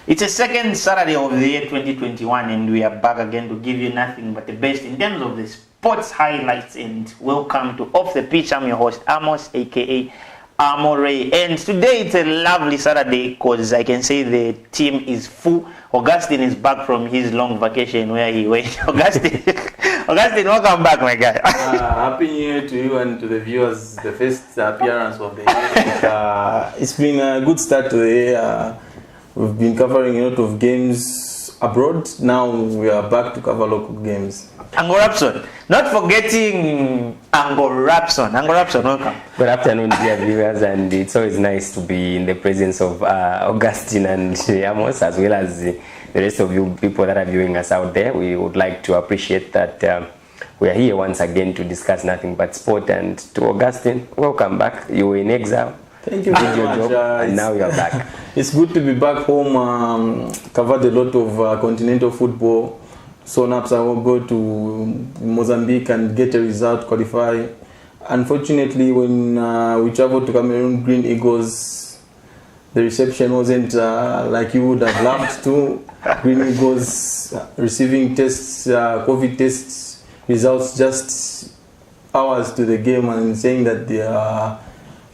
It's a second Saturday of the year 2021 and we are back again to give you nothing but the best in terms of the sports highlights. And welcome to Off the Pitch. I'm your host Amos, aka Amore, and today it's a lovely Saturday because I can say the team is full. Augustine is back from his long vacation where he went. Augustine, welcome back, my guy. Happy New Year to you and to the viewers. The first appearance of the year. It's been a good start to the year. We've been covering a lot of games abroad. Now we are back to cover local games. Ango Rapson, not forgetting Ango Rapson. Ango Rapson, welcome. Good afternoon, dear viewers, and it's always nice to be in the presence of Augustine and Amos, as well as the rest of you people that are viewing us out there. We would like to appreciate that we are here once again to discuss nothing but sport. And to Augustine, welcome back. You were in exile. Thank you very much. And now you are back. It's good to be back home. Covered a lot of continental football. So NAPSA will go to Mozambique and get a result, qualify. Unfortunately, when we traveled to Cameroon Green Eagles, the reception wasn't like you would have loved to. Green Eagles receiving tests, COVID tests results just hours to the game and saying that they are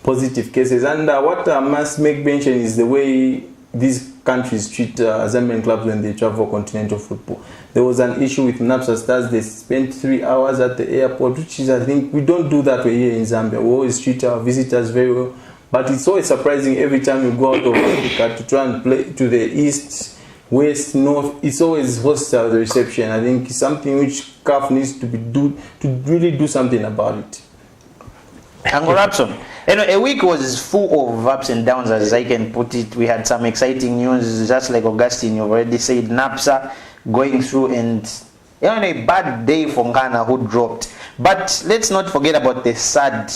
positive cases. And what I must make mention is the way these countries treat Zambian clubs when they travel continental football. There was an issue with NAPSA Stars. They spent 3 hours at the airport, which is, I think, we don't do that way here in Zambia. We always treat our visitors very well. But it's always surprising every time you go out of Africa to try and play to the east, west, north. It's always hostile, the reception. I think it's something which CAF needs to really do something about it. Ango Rapson. A week was full of ups and downs, as I can put it. We had some exciting news, just like Augustine, you've already said, NAPSA going through, and a bad day for Ghana who dropped. But let's not forget about the sad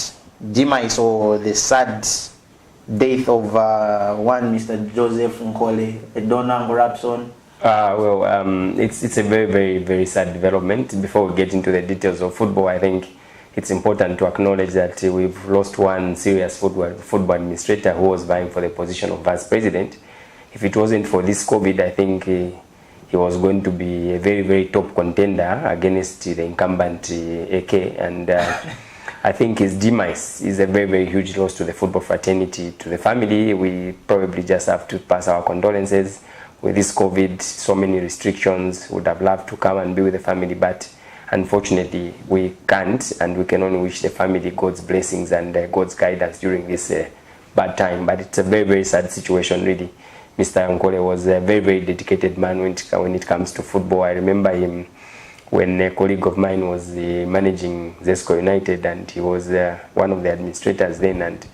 demise or the sad death of one Mr. Joseph Nkole, a donor, Ango Rapson. It's a very, very, very sad development. Before we get into the details of football, I think it's important to acknowledge that we've lost one serious football administrator who was vying for the position of vice president. If it wasn't for this COVID, I think he was going to be a very, very top contender against the incumbent AK. And I think his demise is a very, very huge loss to the football fraternity, to the family. We probably just have to pass our condolences with this COVID. So many restrictions. Would have loved to come and be with the family, but unfortunately, we can't, and we can only wish the family God's blessings and God's guidance during this bad time. But it's a very, very sad situation, really. Mr. Nkole was a very, very dedicated man when it comes to football. I remember him when a colleague of mine was managing Zesco United, and he was one of the administrators then, and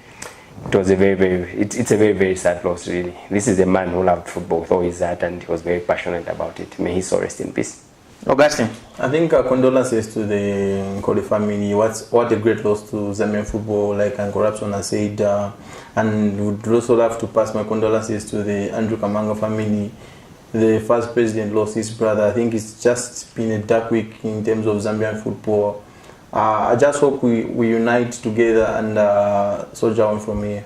it was a very, very, it's a very, very sad loss, really. This is a man who loved football with all his heart, and he was very passionate about it. May his soul rest in peace. Augustine. I think condolences to the Nkole family. What a great loss to Zambian football, like Ango Rapson has said. And would also have to pass my condolences to the Andrew Kamanga family. The first president lost his brother. I think it's just been a dark week in terms of Zambian football. I just hope we unite together and soldier on from here.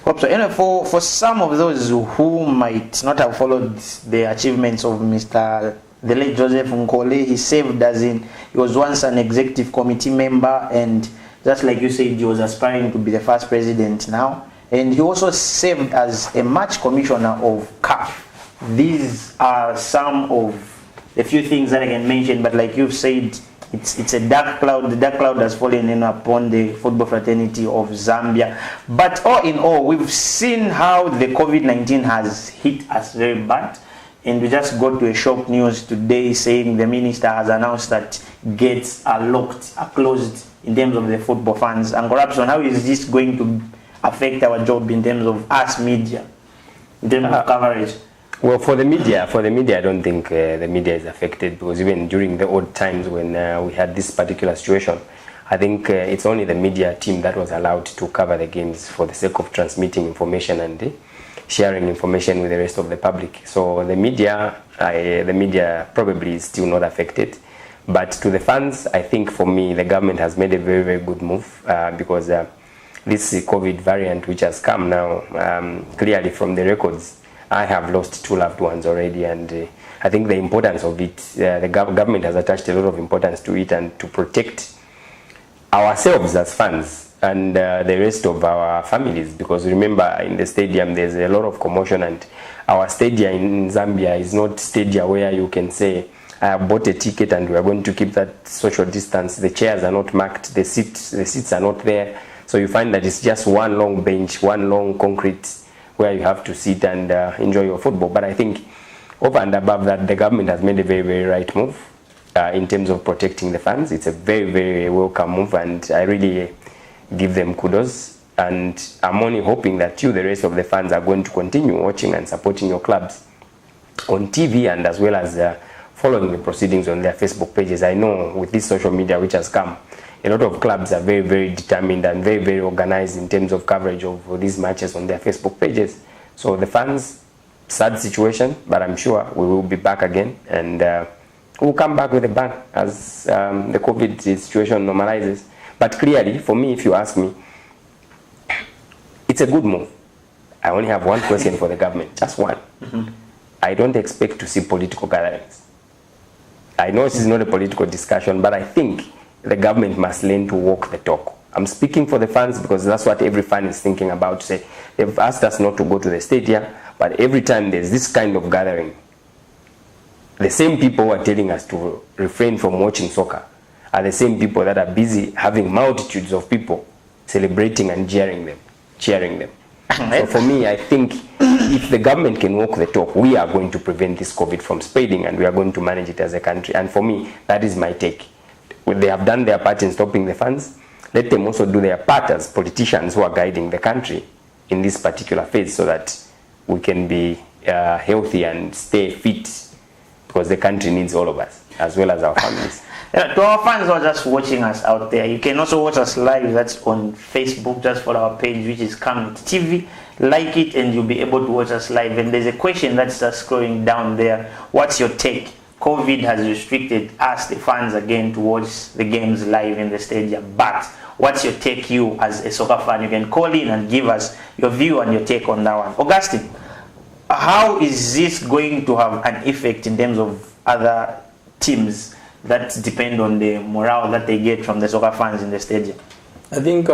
Hope so. For some of those who might not have followed the achievements of the late Joseph Nkole, he was once an executive committee member, and just like you said, he was aspiring to be the first president now. And he also served as a match commissioner of CAF. These are some of the few things that I can mention, but like you've said, it's a dark cloud. The dark cloud has fallen in upon the football fraternity of Zambia. But all in all, we've seen how the COVID-19 has hit us very bad. And we just got to a shock news today saying the minister has announced that gates are closed in terms of the football fans. And Corruption, how is this going to affect our job in terms of us media? in terms of coverage? Well, for the media, I don't think the media is affected, because even during the odd times when we had this particular situation, I think it's only the media team that was allowed to cover the games for the sake of transmitting information and sharing information with the rest of the public. So the media probably is still not affected. But to the fans, I think for me, the government has made a very, very good move because this COVID variant which has come now, clearly from the records, I have lost 2 loved ones already, and I think the importance of it, the government has attached a lot of importance to it, and to protect ourselves as fans and the rest of our families, because remember, in the stadium there's a lot of commotion, and our stadium in Zambia is not stadium where you can say, I have bought a ticket and we are going to keep that social distance. The chairs are not marked, the seats are not there, so you find that it's just one long bench, one long concrete where you have to sit and enjoy your football. But I think over and above that, the government has made a very, very right move in terms of protecting the fans. It's a very, very welcome move, and I really give them kudos. And I'm only hoping that you, the rest of the fans, are going to continue watching and supporting your clubs on TV, and as well as following the proceedings on their Facebook pages. I know with this social media which has come, a lot of clubs are very, very determined and very, very organized in terms of coverage of these matches on their Facebook pages. So the fans, sad situation, but I'm sure we will be back again, and we'll come back with a bang as the COVID situation normalizes. But clearly, for me, if you ask me, it's a good move. I only have one question for the government, just one. I don't expect to see political gatherings. I know this is not a political discussion, but I think the government must learn to walk the talk. I'm speaking for the fans because that's what every fan is thinking about. Say, they've asked us not to go to the stadium, but every time there's this kind of gathering, the same people who are telling us to refrain from watching soccer are the same people that are busy having multitudes of people celebrating and cheering them. So for me, I think if the government can walk the talk, we are going to prevent this COVID from spreading, and we are going to manage it as a country. And for me, that is my take. They have done their part in stopping the fans. Let them also do their part as politicians who are guiding the country in this particular phase, so that we can be healthy and stay fit, because the country needs all of us, as well as our families. To our fans who are just watching us out there, you can also watch us live. That's on Facebook, just for our page, which is Camnet TV. Like it and you'll be able to watch us live. And there's a question that's just scrolling down there. What's your take? COVID has restricted us, the fans, again to watch the games live in the stadium. But what's your take, you as a soccer fan? You can call in and give us your view and your take on that one. Augustine, how is this going to have an effect in terms of other teams that depend on the morale that they get from the soccer fans in the stadium? I think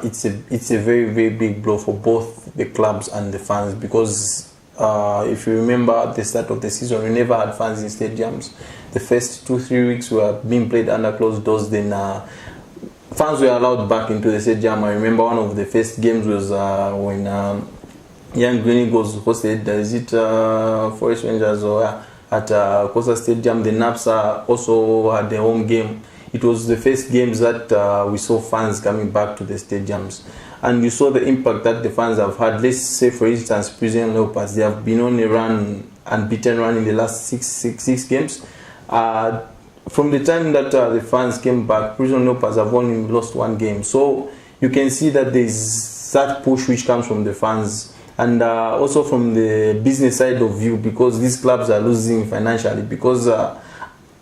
it's a very, very big blow for both the clubs and the fans, because if you remember at the start of the season, we never had fans in stadiums. The first 2-3 weeks were being played under closed doors. Then fans were allowed back into the stadium. I remember one of the first games was when Young Green Eagles hosted, is it Forest Rangers or at Kosa Stadium? The NAPSA also had their home game. It was the first games that we saw fans coming back to the stadiums. And you saw the impact that the fans have had. Let's say, for instance, Prison Leopards, they have been on a unbeaten run in the last six games. From the time that the fans came back, Prison Leopards have only lost 1 game. So you can see that there is that push which comes from the fans, and also from the business side of view, because these clubs are losing financially. Because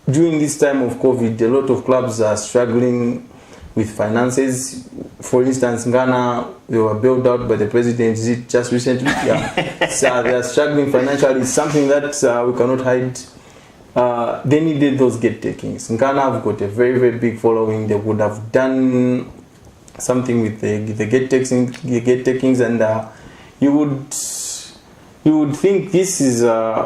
during this time of COVID, a lot of clubs are struggling with finances. For instance, Ghana, they were bailed out by the president just recently. Yeah. So they are struggling financially. It's something that we cannot hide. They needed those gate takings. Ghana have got a very, very big following. They would have done something with the gate takings, and you would think this is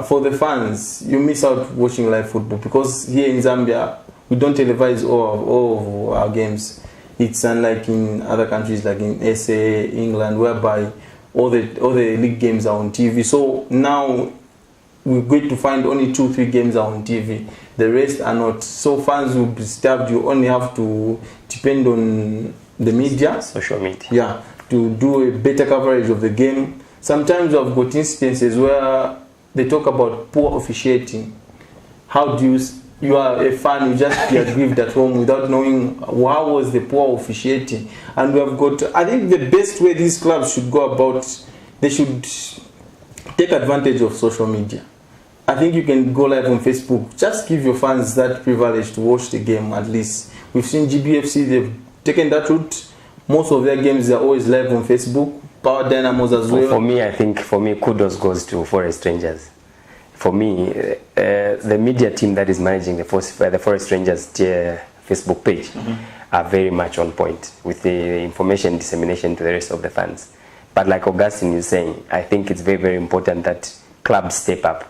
for the fans. You miss out watching live football, because here in Zambia we don't televise all of our games. It's unlike in other countries like in SA, England, whereby all the league games are on TV. So now we're going to find only 2-3 games are on TV. The rest are not. So fans will be starved. You only have to depend on the media, social media. Yeah, to do a better coverage of the game. sometimes I've got instances where they talk about poor officiating. How do you are a fan, you just be aggrieved at home without knowing how was the poor officiating. And we have got, I think the best way these clubs should go about, they should take advantage of social media. I think you can go live on Facebook. Just give your fans that privilege to watch the game at least. We've seen GBFC, they've taken that route. Most of their games are always live on Facebook. Power Dynamos as well. For me, kudos goes to Forest Rangers. For me, the media team that is managing the Forest Rangers Facebook page are very much on point with the information dissemination to the rest of the fans. But like Augustine is saying, I think it's very, very important that clubs step up.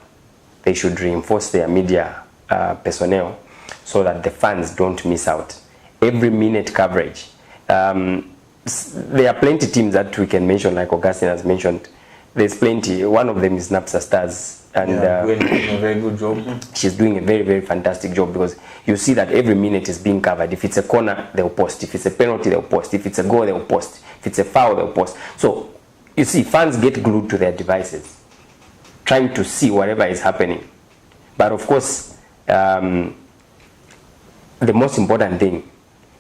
They should reinforce their media personnel so that the fans don't miss out. Every minute coverage. There are plenty of teams that we can mention, like Augustine has mentioned. There's plenty. One of them is Napsa Stars. And doing a very good job. She's doing a very, very fantastic job because you see that every minute is being covered. If it's a corner, they'll post. If it's a penalty, they'll post. If it's a goal, they'll post. If it's a foul, they'll post. So, you see, fans get glued to their devices, trying to see whatever is happening. But of course, the most important thing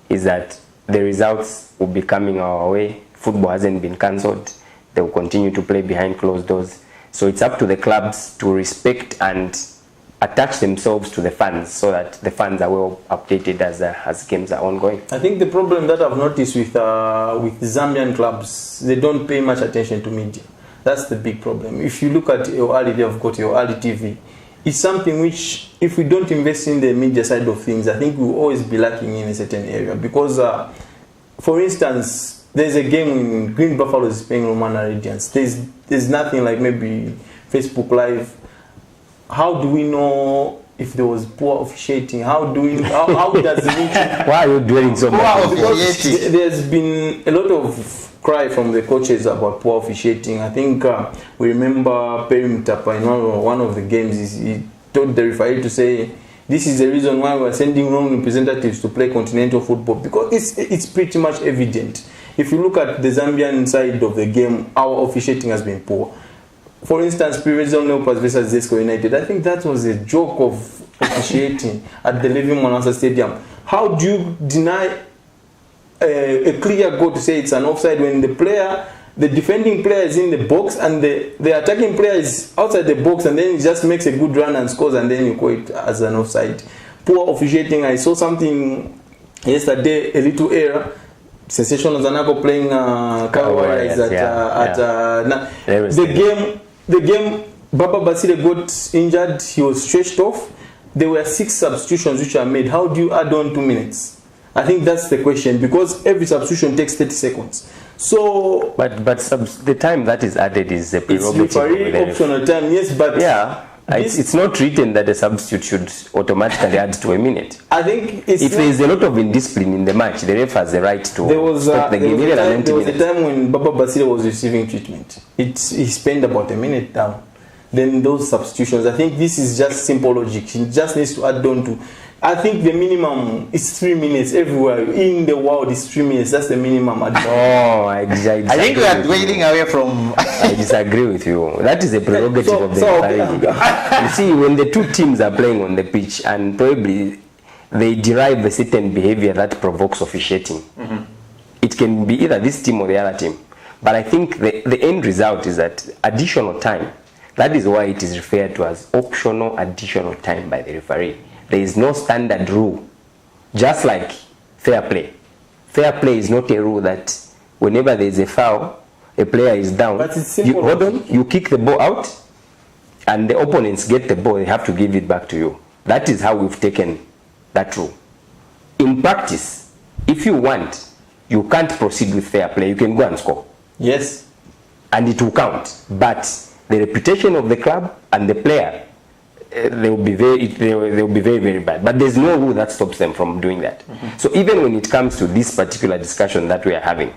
is that the results will be coming our way. Football hasn't been cancelled. They will continue to play behind closed doors. So it's up to the clubs to respect and attach themselves to the fans so that the fans are well updated as games are ongoing. I think the problem that I've noticed with Zambian clubs, they don't pay much attention to media. That's the big problem. If you look at Yoali, they've got Yoali TV. It's something which, if we don't invest in the media side of things, I think we'll always be lacking in a certain area. Because, for instance, there's a game in Green Buffaloes playing Romana Radiance. There's nothing like maybe Facebook Live. How do we know if there was poor officiating? How does the meeting... Why are you dwelling so much? Because there's been a lot of cry from the coaches about poor officiating. I think we remember Perry Mtapa in one of the games, he told the referee to say, this is the reason why we're sending wrong representatives to play continental football, because it's pretty much evident. If you look at the Zambian side of the game, our officiating has been poor. For instance, Prison Leopards versus Zesco United, I think that was a joke of officiating at the Living Monasa Stadium. How do you deny a clear goal to say it's an offside when the defending player is in the box and the attacking player is outside the box, and then he just makes a good run and scores, and then you call it as an offside? Poor officiating. I saw something yesterday, a little error. Sensational Zanaco playing Kawhi the game Baba Basile got injured, he was stretched off. There were 6 substitutions which are made. How do you add on 2 minutes? I think that's the question, because every substitution takes 30 seconds. So, but the time that is added is a prerogative. It's very optional time, yes, but yeah. It's not written that a substitute should automatically add to a minute. I think if there is a lot of indiscipline in the match, the ref has the right to stop the game. There was a time when Baba Basile was receiving treatment. He spent about a minute down. Then those substitutions, I think this is just simple logic. He just needs to add on to. I think the minimum is 3 minutes everywhere in the world. Is 3 minutes. That's the minimum. I think we are waiting away from. I disagree with you. That is a prerogative of the referee. You see, when the two teams are playing on the pitch and probably they derive a certain behavior that provokes officiating, it can be either this team or the other team. But I think the end result is that additional time. That is why it is referred to as optional additional time by the referee. There is no standard rule, just like fair play. Fair play is not a rule that whenever there is a foul, a player is down. But it's simple. You kick the ball out, and the opponents get the ball, they have to give it back to you. That is how we've taken that rule. In practice, if you want, you can't proceed with fair play. You can go and score. Yes. And it will count. But the reputation of the club and the player, they will be very, very bad. But there's no rule that stops them from doing that. So even when it comes to this particular discussion that we are having,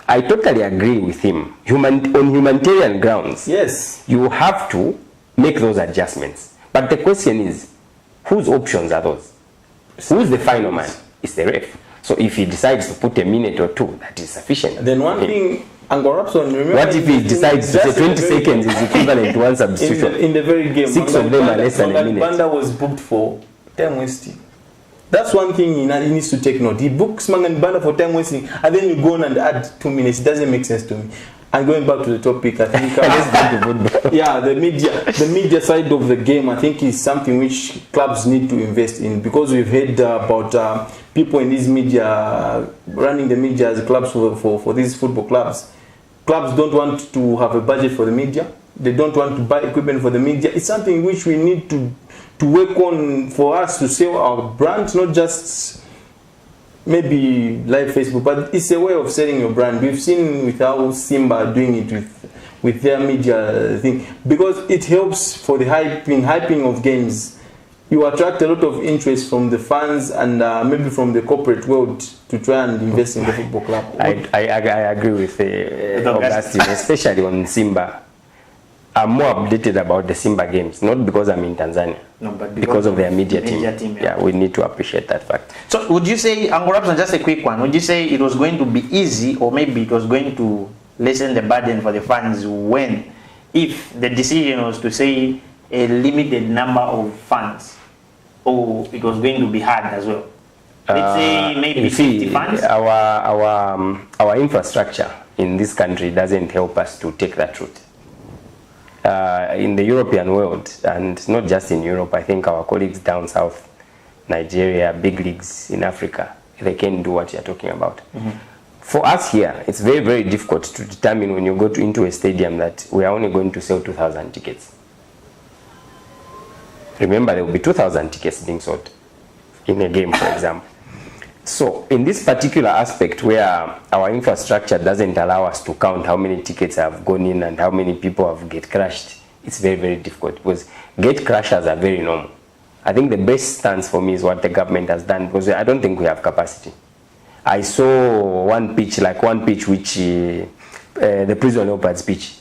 I totally agree with him. On humanitarian grounds, yes, you have to make those adjustments. But the question is, whose options are those? Who's the final man? It's the ref. So if he decides to put a minute or two, that is sufficient. Then one thing Ango Rapson, remember, What if he decides to say 20 seconds is equivalent to one substitution? In the very game, 6 of them are less than a minute. Banda was booked for time wasting. That's one thing he needs to take note. He books Mangan Banda for time wasting, and then you go on and add 2 minutes. It doesn't make sense to me. And going back to the topic, I think the media side of the game, I think, is something which clubs need to invest in, because we've heard about people in these media running the media as clubs for these football clubs. Clubs don't want to have a budget for the media. They don't want to buy equipment for the media. It's something which we need to work on for us to sell our brand, not just maybe live Facebook, but it's a way of selling your brand. We've seen with how Simba are doing it with their media thing, because it helps for the hyping of games. You attract a lot of interest from the fans and maybe from the corporate world to try and invest in the football club. I agree with Augustine, especially on Simba. I'm more updated about the Simba games, not because I'm in Tanzania, no, but because of their media team. Yeah, we need to appreciate that fact. So would you say, Ango Rapson, just a quick one, would you say it was going to be easy, or maybe it was going to lessen the burden for the fans if the decision was to say a limited number of fans, or it was going to be hard as well? Let's say maybe 50 fans? Our infrastructure in this country doesn't help us to take that route. In the European world, and not just in Europe, I think our colleagues down south, Nigeria, big leagues in Africa, they can do what you're talking about. Mm-hmm. For us here, it's very, very difficult to determine when you go into a stadium that we are only going to sell 2,000 tickets. Remember, there will be 2,000 tickets being sold in a game, for example. So in this particular aspect where our infrastructure doesn't allow us to count how many tickets have gone in and how many people have get crashed, it's very, very difficult, because gate crashers are very normal. I think the best stance for me is what the government has done, because I don't think we have capacity. I saw one pitch which the Prison Leopards pitch.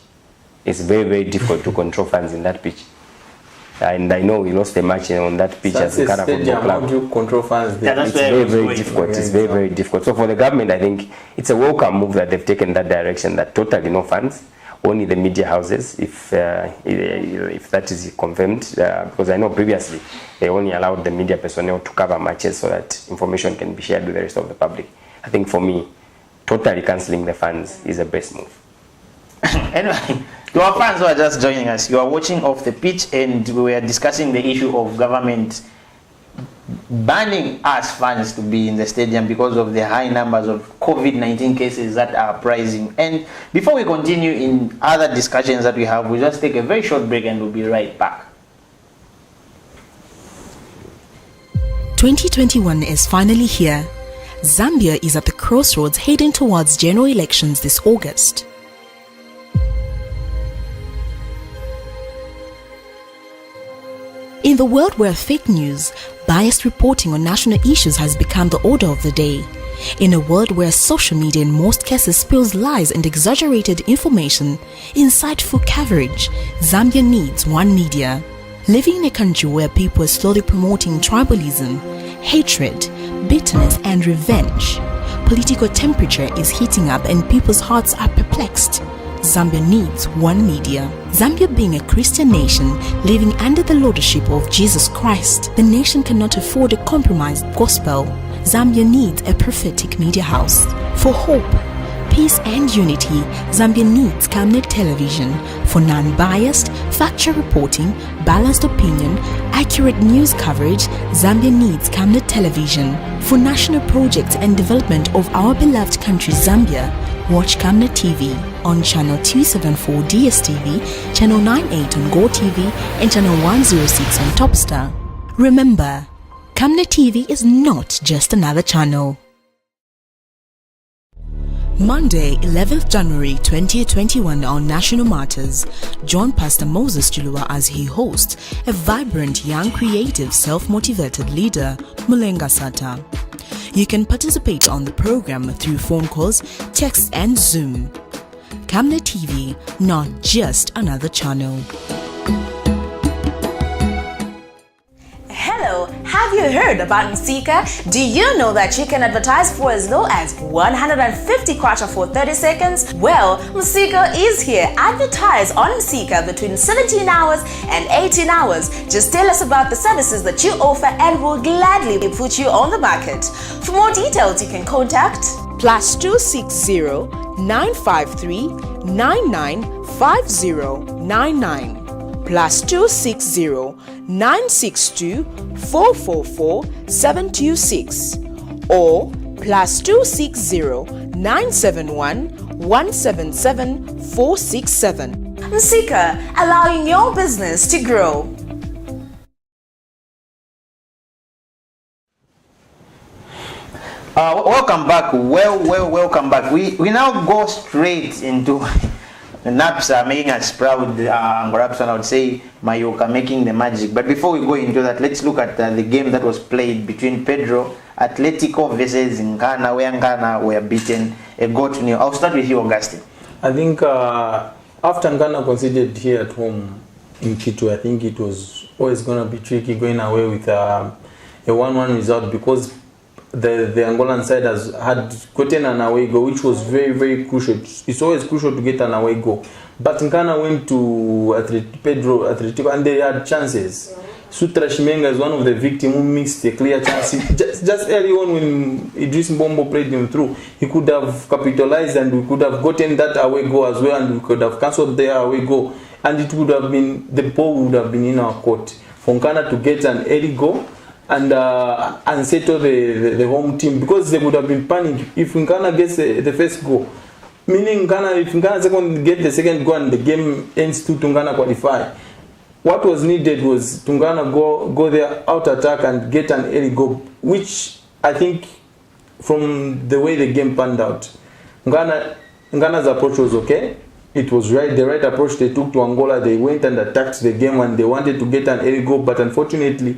It's very, very difficult to control fans in that pitch. And I know we lost a match on that pitch as a Ghana Football Club. How do you control fans there? It's very, very difficult. It's very, very difficult. So for the government, I think it's a welcome move that they've taken that direction, that totally no fans, only the media houses, if that is confirmed. Because I know previously they only allowed the media personnel to cover matches so that information can be shared with the rest of the public. I think for me, totally cancelling the fans is the best move. Anyway, to our fans who are just joining us, you are watching Off the Pitch, and we are discussing the issue of government banning us fans to be in the stadium because of the high numbers of COVID-19 cases that are rising. And before we continue in other discussions that we have, we'll just take a very short break and we'll be right back. 2021 is finally here. Zambia is at the crossroads heading towards general elections this August. In the world where fake news, biased reporting on national issues has become the order of the day, in a world where social media in most cases spills lies and exaggerated information, insightful coverage, Zambia needs one media. Living in a country where people are slowly promoting tribalism, hatred, bitterness and revenge, political temperature is heating up and people's hearts are perplexed. Zambia needs one media. Zambia being a Christian nation living under the lordship of Jesus Christ, the nation cannot afford a compromised gospel. Zambia needs a prophetic media house. For hope, peace and unity, Zambia needs Camnet Television. For non-biased, factual reporting, balanced opinion, accurate news coverage, Zambia needs Camnet Television. For national projects and development of our beloved country Zambia, watch Camnet TV on channel 274 DSTV, channel 98 on GoTV, and channel 106 on Topstar. Remember, Camnet TV is not just another channel. Monday, 11th January 2021 on National Matters, join Pastor Moses Chilua as he hosts a vibrant, young, creative, self-motivated leader, Mulenga Sata. You can participate on the program through phone calls, texts and Zoom. Camnet TV, not just another channel. Hello, have you you heard about Msika? Do you know that you can advertise for as low as 150 kwacha for 30 seconds? Well, Msika is here. Advertise on Msika between 17 hours and 18 hours. Just tell us about the services that you offer and we'll gladly put you on the market. For more details, you can contact +260 953 995099 +260 962 444 726 or +260 971 177 467. Msika, allowing your business to grow. Welcome back. Welcome back. We now go straight into NAPSA making us proud. Ngorapson, I would say Mayoka making the magic. But before we go into that, let's look at the game that was played between Pedro Atletico versus Nkana, where Nkana were beaten a goal to nil. I'll start with you, Augustine. I think after Nkana conceded here at home in Kitwe, I think it was always going to be tricky going away with a 1-1 result because the Angolan side had gotten an away goal, which was very, very crucial. It's always crucial to get an away goal. But Nkana went to Pedro Atletico and they had chances. Sutra Shimenga is one of the victims who missed a clear chance. Just early on when Idris Mbombo played him through, he could have capitalized and we could have gotten that away goal as well and we could have cancelled their away goal. And it would have been, the ball would have been in our court. For Nkana to get an early goal and settle the home team because they would have been panicked if Nkana gets the first goal. Meaning if Nkana get the second goal and the game ends to Nkana qualify. What was needed was Nkana go there, out attack and get an early goal, which I think from the way the game panned out, Nkana's approach was okay. It was the right approach they took to Angola. They went and attacked the game and they wanted to get an early goal, but unfortunately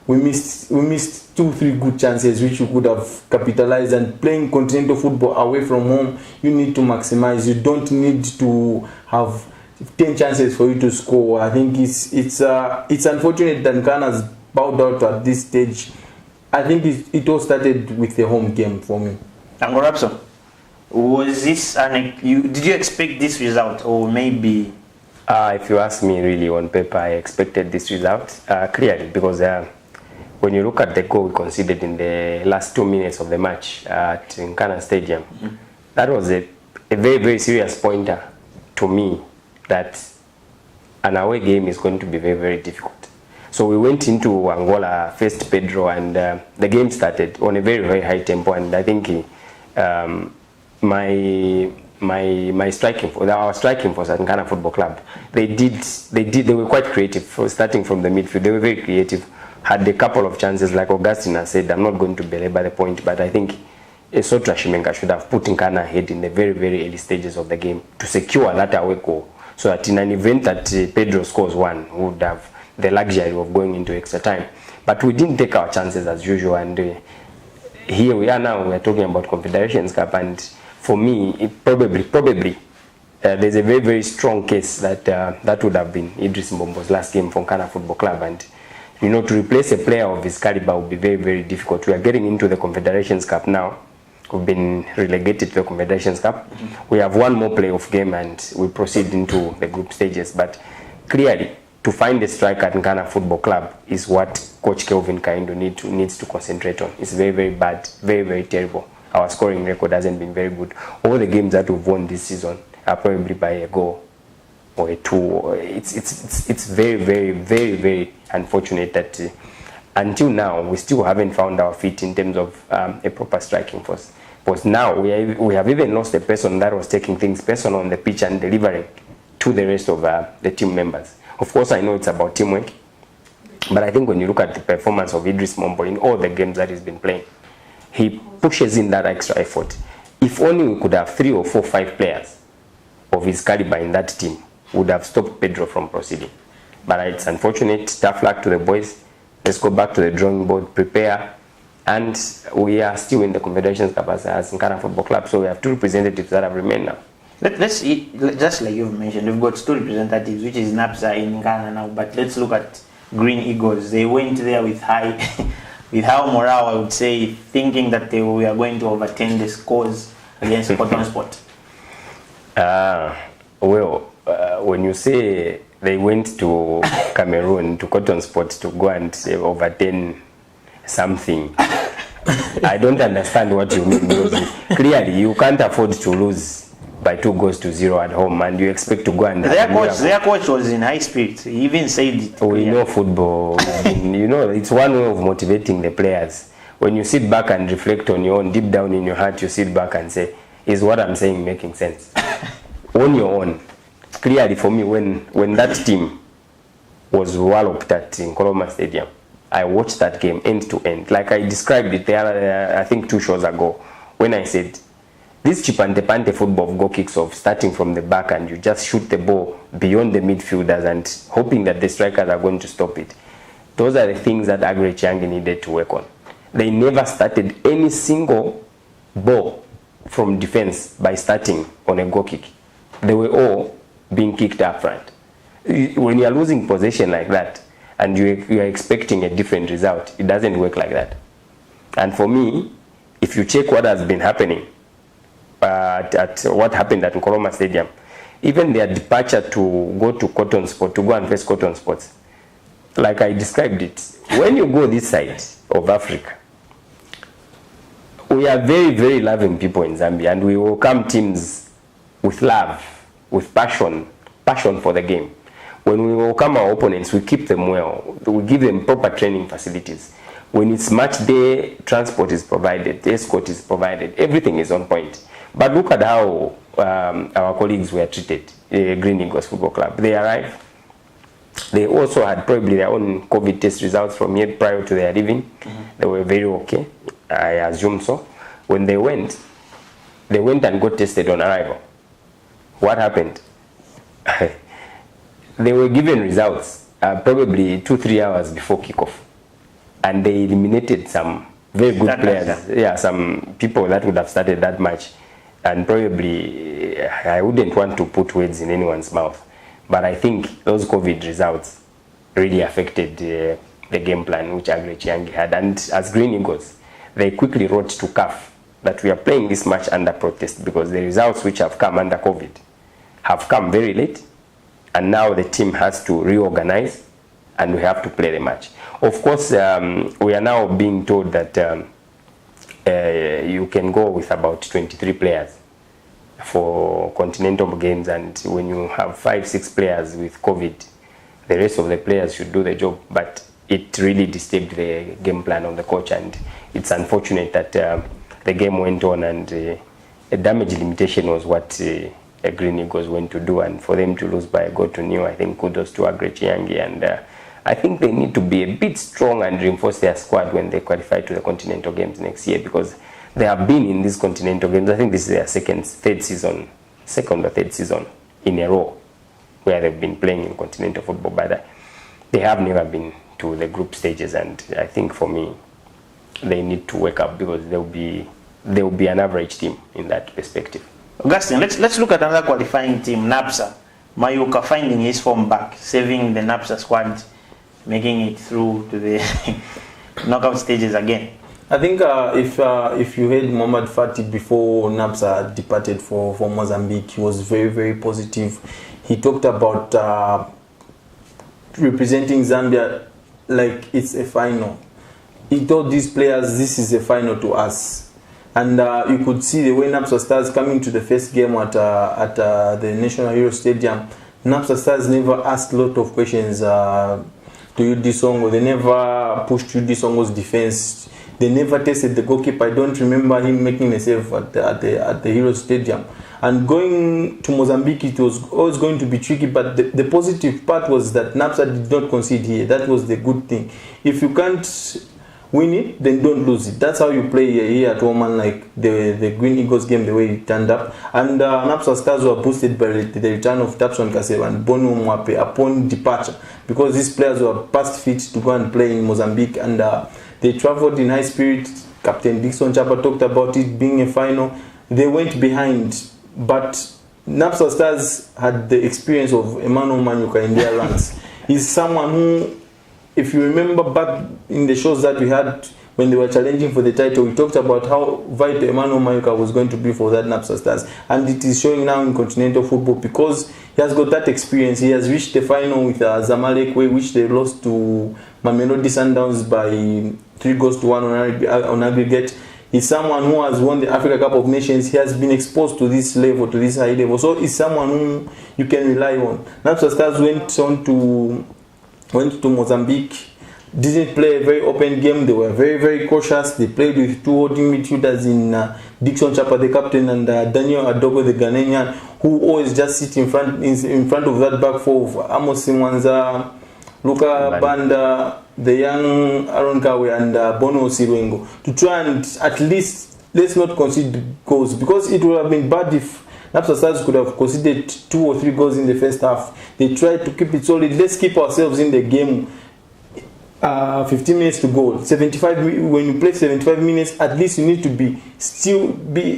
we missed 2-3 good chances which you could have capitalized. And playing continental football away from home, you need to maximize. You don't need to have 10 chances for you to score. I think it's unfortunate that Nkana's bowed out at this stage. I think it all started with the home game for me. Ngorapson, was this did you expect this result or maybe? If you ask me really on paper, I expected this result clearly because when you look at the goal we conceded in the last 2 minutes of the match at Nkana Stadium, that was a very, very serious pointer to me that an away game is going to be very, very difficult. So we went into Angola, faced Pedro, and the game started on a very, very high tempo. And I think our striking force at Nkana Football Club, they were quite creative. Starting from the midfield, they were very creative. Had a couple of chances, like Augustine has said. I'm not going to belabor the point, but I think Sotra Shimenga should have put Nkana ahead in the very, very early stages of the game to secure that away goal. So that in an event that Pedro scores one, we would have the luxury of going into extra time. But we didn't take our chances as usual, and here we are now. We're talking about Confederations Cup, and for me, it probably there's a very, very strong case that that would have been Idris Mbombo's last game for Nkana Football Club, and to replace a player of his caliber would be very, very difficult. We are getting into the Confederations Cup now. We've been relegated to the Confederations Cup. We have one more playoff game and we proceed into the group stages. But clearly, to find a striker at Nkana Football Club is what Coach Kelvin Kaindo needs to concentrate on. It's very, very bad, very, very terrible. Our scoring record hasn't been very good. All the games that we've won this season are probably by a goal or a two. It's very, very, very, very unfortunate that until now we still haven't found our feet in terms of a proper striking force. Because now we have even lost a person that was taking things personal on the pitch and delivering to the rest of the team members. Of course, I know it's about teamwork, but I think when you look at the performance of Idris Mbombo in all the games that he's been playing, he pushes in that extra effort. If only we could have 3 or 4, 5 players of his caliber in that team, would have stopped Pedro from proceeding. But it's unfortunate. Tough luck to the boys. Let's go back to the drawing board, prepare, and we are still in the Confederations Cup as Nkana Football Club, so we have 2 representatives that have remained now. Let's just like you've mentioned, we've got 2 representatives, which is NAPSA in Ghana now, but let's look at Green Eagles. They went there with high with how morale, I would say, thinking that we are going to overturn the scores against Cotton Sport? When you say they went to Cameroon, to Cotton Sport, to go and overturn something, I don't understand what you mean. Because clearly, you can't afford to lose by 2-0 at home, and you expect to go and... Their coach was in high spirits. He even said it. We know football. It's one way of motivating the players. When you sit back and reflect on your own, deep down in your heart, you sit back and say, is what I'm saying making sense? On your own. Clearly for me, when that team was walloped at Nkrumah Stadium, I watched that game end to end. Like I described it there, I think 2 shows ago, when I said, this chipante-pante football of goal kicks of starting from the back and you just shoot the ball beyond the midfielders and hoping that the strikers are going to stop it. Those are the things that Aggrey Chiangi needed to work on. They never started any single ball from defense by starting on a goal kick. They were all being kicked up front. When you are losing possession like that and you are expecting a different result, it doesn't work like that. And for me, if you check what has been happening, at what happened at Nkrumah Stadium, even their departure to go to Cotton Sport, to go and face Cotton Sports, like I described it, when you go this side of Africa, we are very, very loving people in Zambia, and we welcome teams with love, with passion for the game. When we welcome our opponents, we keep them well, we give them proper training facilities. When it's match day, transport is provided, escort is provided, everything is on point. But look at how our colleagues were treated, Green Eagles Football Club. They arrived. They also had probably their own COVID test results from here prior to their leaving. They were very okay, I assume so. When they went and got tested on arrival. What happened? They were given results probably 2-3 hours before kickoff. And they eliminated some very good players. Yeah, some people that would have started that match. And probably, I wouldn't want to put words in anyone's mouth, but I think those COVID results really affected the game plan which Aggrey Chiangi had. And as Green Eagles, they quickly wrote to CAF that we are playing this match under protest because the results which have come under COVID have come very late, and now the team has to reorganize and we have to play the match. Of course, we are now being told that you can go with about 23 players for continental games, and when you have 5-6 players with COVID, the rest of the players should do the job. But it really disturbed the game plan of the coach, and it's unfortunate that the game went on, and a damage limitation was what Green Eagles went to do, and for them to lose by a goal to nil, I think kudos to Aggrey Chiangi, and I think they need to be a bit strong and reinforce their squad when they qualify to the continental games next year, because they have been in these continental games. I think this is their second or third season in a row where they've been playing in continental football, but they have never been to the group stages, and I think for me they need to wake up, because they'll be an average team in that perspective. Augustine, let's look at another qualifying team, NAPSA. Mayuka finding his form back, saving the NAPSA squad, making it through to the knockout stages again. I think if you heard Muhammad Fati before NAPSA departed for Mozambique, he was very, very positive. He talked about representing Zambia like it's a final. He told these players, this is a final to us. And you could see the way NAPSA Stars coming to the first game at the National Hero Stadium. NAPSA Stars never asked a lot of questions to UD Songo. They never pushed UD Songo's defense. They never tested the goalkeeper. I don't remember him making a save at the Hero Stadium. And going to Mozambique, it was always going to be tricky, but the positive part was that NAPSA did not concede here. That was the good thing. If you can't win it, then don't lose it. That's how you play here at home, like the Green Eagles game, the way it turned up. And NAPSA Stars were boosted by the return of Tapson Kaseba and Bonu Mwape upon departure, because these players were past fit to go and play in Mozambique, and they traveled in high spirit. Captain Dixon Chapa talked about it being a final. They went behind, but NAPSA Stars had the experience of Emmanuel Manyuka in their ranks. He's someone who if you remember back in the shows that we had when they were challenging for the title, we talked about how vital Emmanuel Mayuka was going to be for that NAPSA Stars, and it is showing now in continental football because he has got that experience. He has reached the final with Zamalek, which they lost to Mamelodi Sundowns by 3-1 on aggregate. He's someone who has won the Africa Cup of Nations. He has been exposed to this level, to this high level. So he's someone whom you can rely on. NAPSA Stars went to Mozambique. Didn't play a very open game. They were very, very cautious. They played with two holding midfielders in Dixon Chapa, the captain, and Daniel Adogo, the Ghanaian, who always just sit in front of that back four of Amos Simwanza, Luka Banda, the young Aaron Kawe, and Bono Sirwengo, to try and at least let's not concede goals, because it would have been bad if NAPSA Stars could have conceded 2 or 3 goals in the first half. They tried to keep it solid. Let's keep ourselves in the game. 15 minutes to go. 75. When you play 75 minutes, at least you need to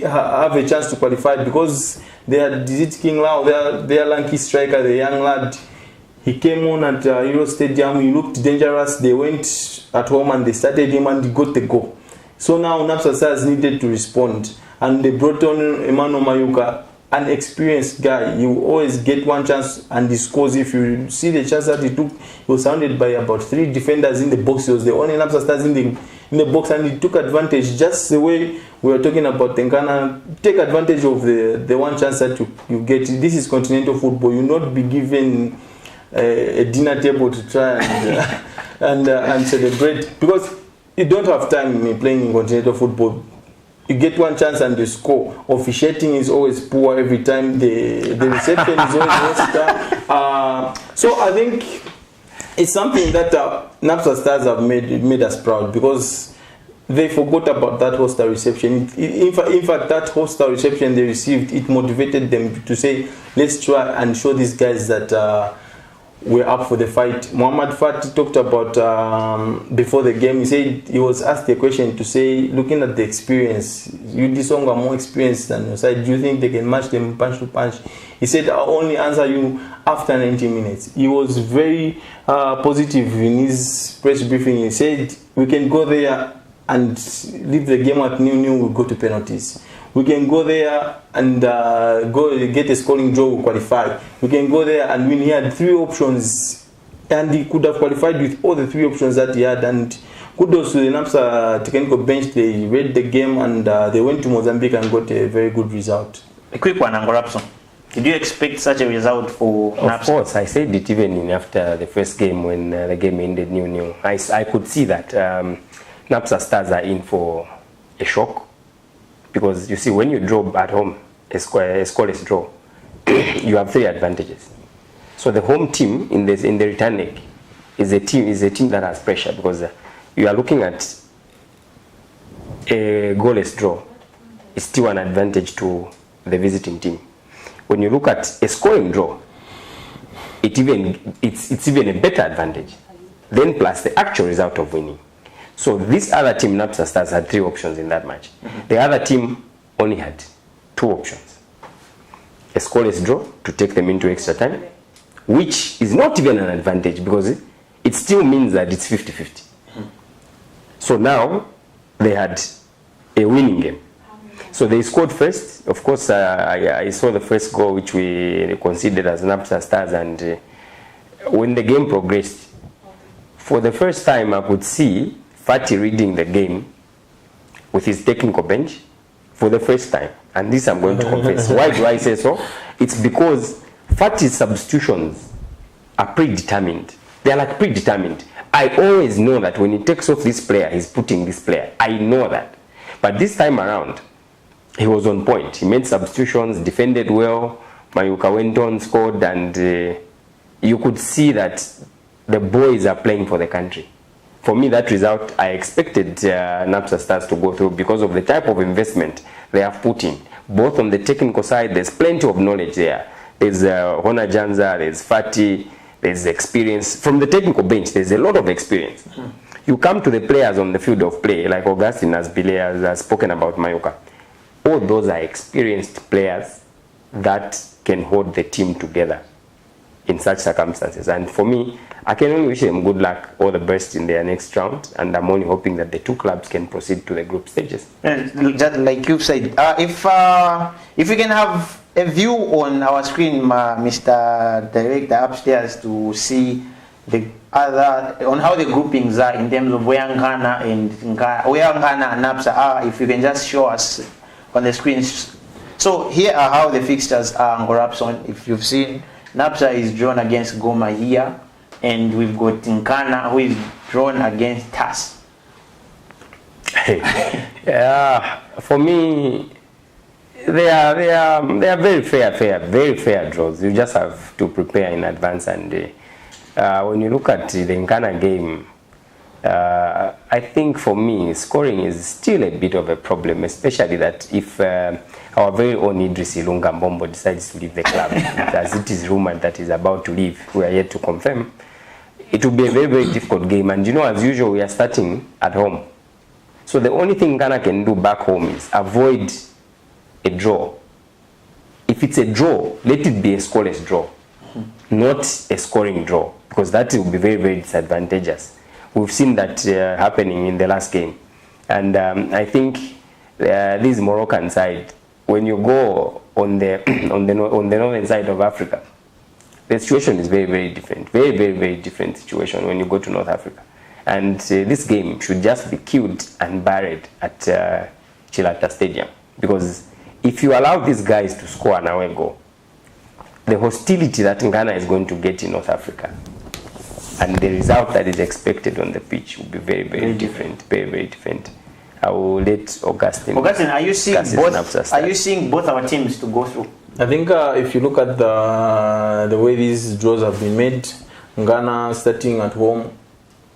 have a chance to qualify, because they are Dizit King Lau, their lanky striker, the young lad. He came on at Euro Stadium. He looked dangerous. They went at home and they started him and he got the goal. So now NAPSA Stars needed to respond, and they brought on Emmanuel Mayuka, an experienced guy. He will always get one chance and he scores. If you see the chance that he took, he was surrounded by about 3 defenders in the box. He was the only NAPSA Stars in the box, and he took advantage, just the way we were talking about Tenkana. Take advantage of the one chance that you get. This is continental football. You not be given a dinner table to try and celebrate, because you don't have time playing in continental football. You get one chance and you score. Officiating is always poor every time. The reception is always worse. So I think it's something that NAPSA Stars have made us proud, because they forgot about that hostile reception. In fact, that hostile reception they received, it motivated them to say, let's try and show these guys that we're up for the fight. Muhammad Fati talked about before the game. He said he was asked a question to say, looking at the experience, UD Song are more experienced than your side. Do you think they can match them punch to punch? He said, I'll only answer you after 90 minutes. He was very positive in his press briefing. He said, we can go there and leave the game at 0-0. We'll go to penalties. We can go there and go get a scoring draw, we'll qualify. We can go there and win. He had 3 options, and he could have qualified with all the 3 options that he had. And kudos to the NAPSA technical bench. They read the game and they went to Mozambique and got a very good result. A quick one, Angorapson. Did you expect such a result for NAPSA? Of course, I said it even after the first game when the game ended 0-0. I could see that NAPSA Stars are in for a shock. Because you see, when you draw at home, a scoreless draw, you have 3 advantages. So the home team in the return leg is a team that has pressure, because you are looking at a goalless draw. It's still an advantage to the visiting team. When you look at a scoring draw, it's even a better advantage. Then plus the actual result of winning. So this other team, NAPSA Stars, had 3 options in that match. The other team only had 2 options. A scoreless draw to take them into extra time, which is not even an advantage, because it still means that it's 50-50. So now they had a winning game. So they scored first. Of course, I saw the first goal, which we considered as NAPSA Stars, and when the game progressed, for the first time I could see Fati reading the game with his technical bench for the first time. And this I'm going to confess. Why do I say so? It's because Fati's substitutions are predetermined. They are like predetermined. I always know that when he takes off this player, he's putting this player. I know that. But this time around, he was on point. He made substitutions, defended well. Mayuka went on, scored, and you could see that the boys are playing for the country. For me, that result, I expected NAPSA Stars to go through because of the type of investment they have put in. Both on the technical side, there's plenty of knowledge there. There's Hona Janza, there's Fati, there's experience. From the technical bench, there's a lot of experience. You come to the players on the field of play, like Augustine has spoken about Mayuka. All those are experienced players that can hold the team together. in such circumstances. And for me, I can only wish them good luck, all the best in their next round, and I'm only hoping that the two clubs can proceed to the group stages. Just like you said, if we can have a view on our screen, Mr. Director upstairs, to see the other on how the groupings are in terms of where Nkana and NAPSA are, if you can just show us on the screens. So here are how the fixtures are on Ngorapson. If you've seen, NAPSA is drawn against Goma here, and we've got Nkana who is drawn against TAS. For me, they are very fair draws. You just have to prepare in advance, and when you look at the Nkana game, I think for me scoring is still a bit of a problem, especially that if our very own Idris Ilunga Mbombo decides to leave the club, as it is rumored that he's about to leave, we are yet to confirm, it will be a very difficult game. And you know, as usual, we are starting at home. So the only thing Ghana can do back home is avoid a draw. If it's a draw, let it be a scoreless draw, not a scoring draw, because that will be very disadvantageous. We've seen that happening in the last game. And I think this Moroccan side, when you go on the on the northern side of Africa, the situation is very different. Very different situation when you go to North Africa. And this game should just be killed and buried at Chilata Stadium. Because if you allow these guys to score an away goal, the hostility that Ghana is going to get in North Africa and the result that is expected on the pitch will be very different. Very different. I will let Augustine. Augustine, are you seeing both? Are you seeing both our teams to go through? I think if you look at the way these draws have been made, Ghana starting at home,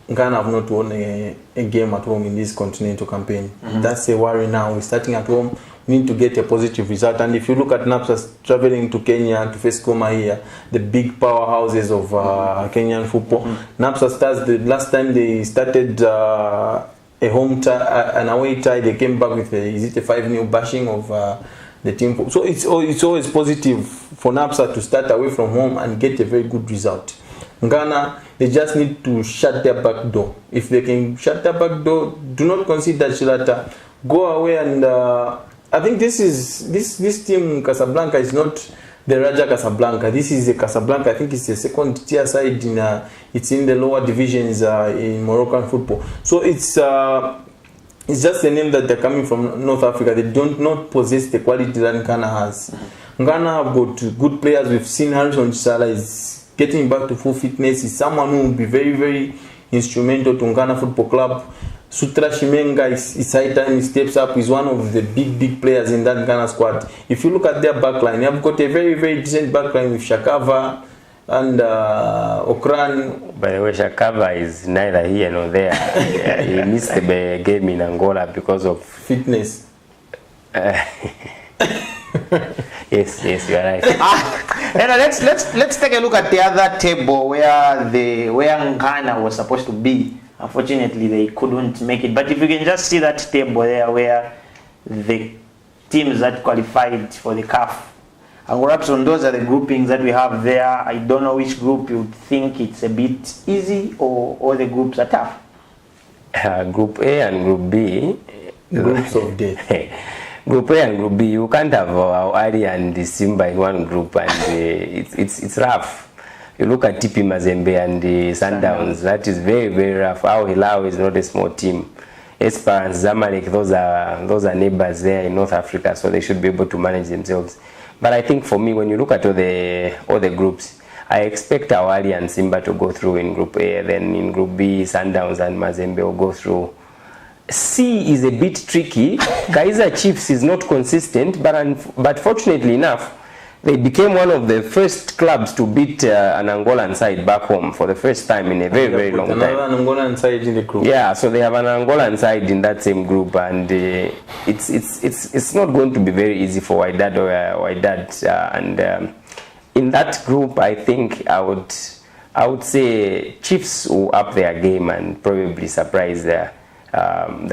Ghana have not won a game at home in this continental campaign. That's a worry now. We're starting at home. We need to get a positive result. And if you look at NAPSA traveling to Kenya to face Goma here, the big powerhouses of Kenyan football. NAPSA Stars, the last time they started a home tie, an away tie, they came back with a 5-0 bashing of the team. So it's always positive for NAPSA to start away from home and get a very good result. Ghana, they just need to shut their back door. If they can shut their back door, do not consider Chilata. Go away and I think this team Casablanca is not the Raja Casablanca. This is the Casablanca. I think it's the second tier side it's in the lower divisions in Moroccan football. So it's just a name that they're coming from North Africa. They don't not possess the quality that Ghana has. Ghana have got good players. We've seen Harrison Chisala is getting back to full fitness. He's someone who will be very instrumental to Ghana Football Club. Sutra Shimenga is high time he steps up. He's one of the big players in that Ghana squad. If you look at their backline, they have got a very decent backline with Shakava and Okran. By the way, Shakava is neither here nor there. He missed the game in Angola because of fitness. Yes, you are right. Let's take a look at the other table where Ghana was supposed to be. Unfortunately, they couldn't make it. But if you can just see that table there, where the teams that qualified for the CAF, and perhaps on those are the groupings that we have there. I don't know which group you think it's a bit easy, or all the groups are tough. Group A and Group B. Groups of death. Group A and Group B, you can't have Ali and Simba in one group, and it's rough. You look at TP Mazembe and the Sundowns, that is very rough. Al Hilal is not a small team. Esperance, Zamalek, those are neighbors there in North Africa, so they should be able to manage themselves. But I think for me, when you look at all the groups, I expect Ali and Simba to go through in Group A. Then in Group B, Sundowns and Mazembe will go through. C is a bit tricky. Kaizer Chiefs is not consistent, but fortunately enough, they became one of the first clubs to beat an Angolan side back home for the first time in a very long time. Another Angolan side in the group. Yeah, so they have an Angolan side in that same group, and it's not going to be very easy for Wydad or Wydad. In that group, I think I would say Chiefs will up their game and probably surprise the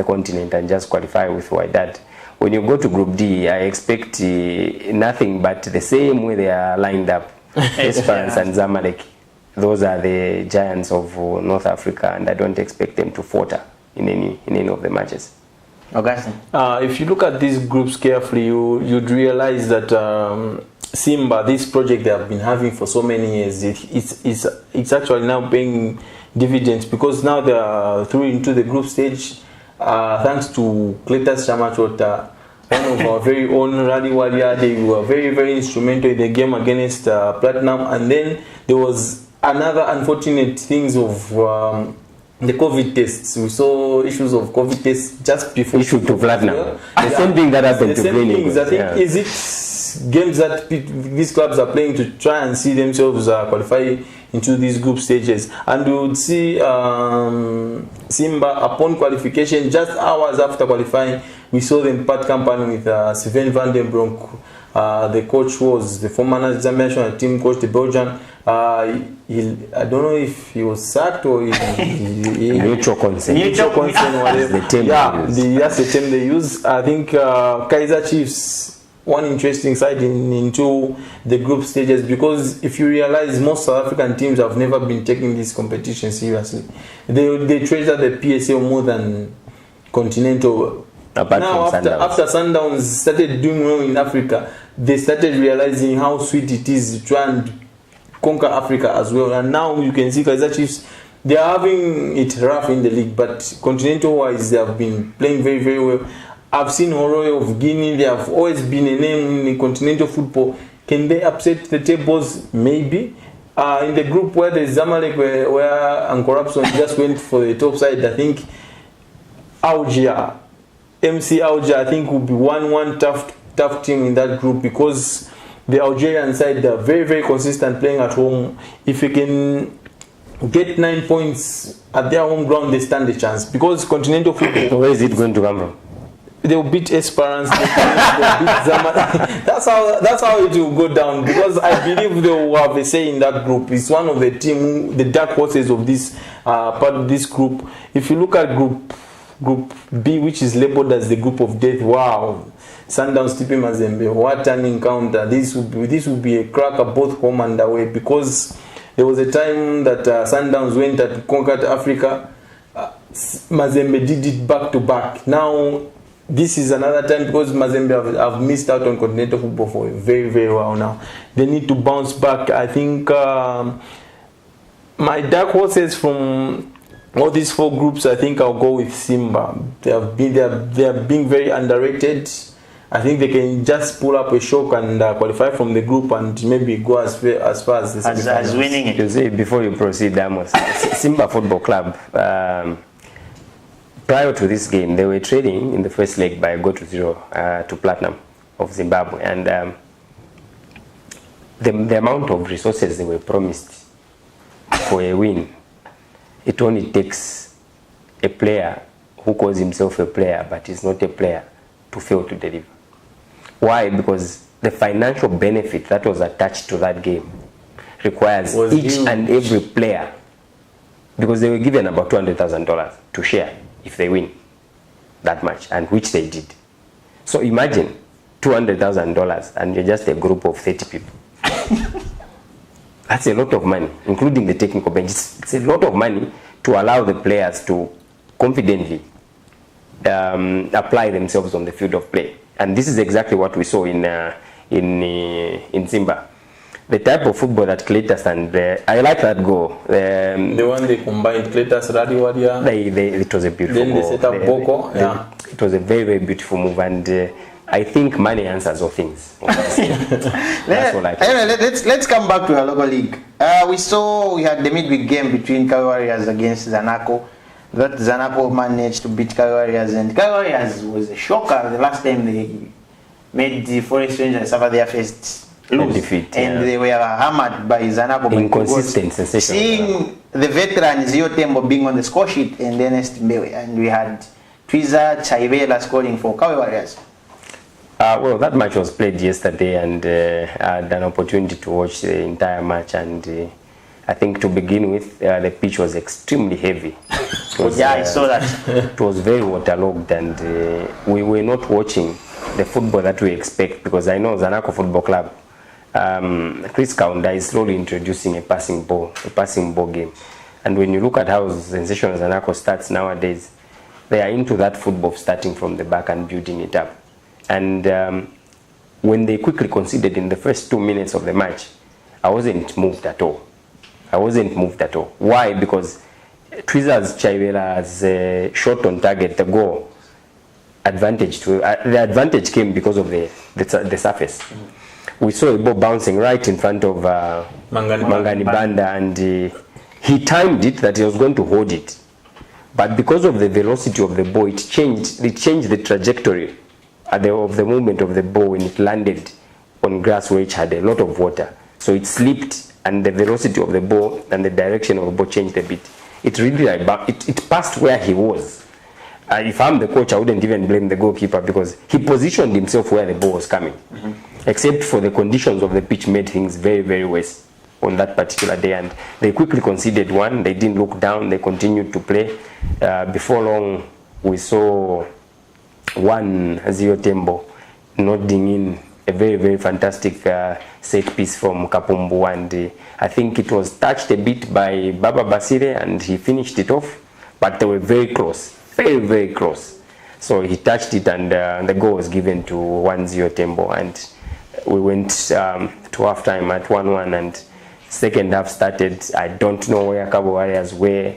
continent and just qualify with Wydad. When you go to Group D, I expect nothing but the same way they are lined up. Esperance and Zamalek. Those are the giants of North Africa, and I don't expect them to falter in any of the matches. Augustine. If you look at these groups carefully, you'd realize that Simba, this project they have been having for so many years, it's actually now paying dividends, because now they are through into the group stage, thanks to Cletus Chamachota, one of our very own Rally Wadia. They were very, very instrumental in the game against Platinum. And then there was another unfortunate things of the COVID tests. We saw issues of COVID tests just before. Issue to Platinum. The same thing that happened to Green. I think, is it games that these clubs are playing to try and see themselves qualify into these group stages? And we would see Simba upon qualification, just hours after qualifying, we saw them part company with Sven van den Bronk. The coach was the former national team coach, the Belgian. I don't know if he was sacked or neutral consent. Whatever. That's the term they use. I think Kaizer Chiefs, one interesting side into the group stages, because if you realize most South African teams have never been taking this competition seriously. They treasure the PSL more than Continental. Now after Sundowns started doing well in Africa, they started realizing how sweet it is to try and conquer Africa as well. And now you can see Kaizer Chiefs, they are having it rough in the league, but continental wise they have been playing very, very well. I've seen Horoy of Guinea, they have always been a name in continental football. Can they upset the tables? Maybe. In the group where there's Zamalek, where Ankorapson just went for the top side, I think Algier, MC Algier, I think will be one tough team in that group, because the Algerian side, they are very, very consistent playing at home. If you can get 9 points at their home ground, they stand a chance, because continental football. Where is it going to come from? They'll beat Esperance. They'll beat Zamalek. That's how it will go down, because I believe they will have a say in that group. It's one of the team, the dark horses of this part of this group. If you look at Group B, which is labeled as the group of death, wow. Sundowns, TP Mazembe, what an encounter. This would be a cracker both home and away, because there was a time that Sundowns went and conquered Africa. Mazembe did it back to back. Now this is another time, because Mazembe have missed out on continental football for very, very while now. They need to bounce back. I think my dark horses from all these four groups, I think I'll go with Simba. They have been very underrated. I think they can just pull up a shock and qualify from the group and maybe go as far as the as winning it. You see, before you proceed, Amos, Simba Football Club, prior to this game, they were trading in the first leg by 0-0 to Platinum of Zimbabwe, and the amount of resources they were promised for a win, it only takes a player who calls himself a player but is not a player to fail to deliver. Why? Because the financial benefit that was attached to that game requires each and every player, because they were given about $200,000 to share if they win that match, and which they did. So imagine $200,000 and you're just a group of 30 people. That's a lot of money, including the technical bench. It's a lot of money to allow the players to confidently apply themselves on the field of play. And this is exactly what we saw in Simba. The type of football that Cletus and I like that goal. The one they combined, Cletus, Rally Wadia. It was a beautiful goal. Then they set up Boko. Yeah. It was a very, very beautiful move, and I think money answers all things. Let's come back to our local league. We had the midweek game between Kaizer Warriors against Zanaco. That Zanaco managed to beat Kaizer Warriors, and Kaizer Warriors was a shocker the last time they made the Forest Rangers suffer their first lose, defeat, and they were hammered by Zanaco. Inconsistent, sensational. Seeing the veterans Zio Tembo being on the score sheet and Ernest Mbewe, and we had Twiza Chaibela scoring for Kaizer Warriors. Well, that match was played yesterday, and I had an opportunity to watch the entire match, and I think to begin with, the pitch was extremely heavy. I saw that. It was very waterlogged, and we were not watching the football that we expect, because I know Zanaco Football Club, Chris Kaunda is slowly introducing a passing ball game. And when you look at how Sensational Zanaco starts nowadays, they are into that football of starting from the back and building it up. And when they quickly conceded in the first 2 minutes of the match, I wasn't moved at all. Why? Because Twizzers Chaivela's shot on target, the goal, the advantage came because of the surface. We saw a ball bouncing right in front of Mangani Banda, and he timed it that he was going to hold it. But because of the velocity of the ball, it changed the trajectory of the movement of the ball when it landed on grass where it had a lot of water. So it slipped, and the velocity of the ball and the direction of the ball changed a bit. It really it passed where he was. If I'm the coach, I wouldn't even blame the goalkeeper, because he positioned himself where the ball was coming. Except for the conditions of the pitch made things very, very worse on that particular day, and they quickly conceded one. They didn't look down, they continued to play. Before long, we saw 1-0 Tembo nodding in a very, very fantastic set piece from Kapumbu, and I think it was touched a bit by Baba Basire and he finished it off, but they were very close, very, very close. So he touched it, and the goal was given to 1-0 Tembo, and we went to half time at 1-1, and second half started. I don't know where Cabo Warriors were,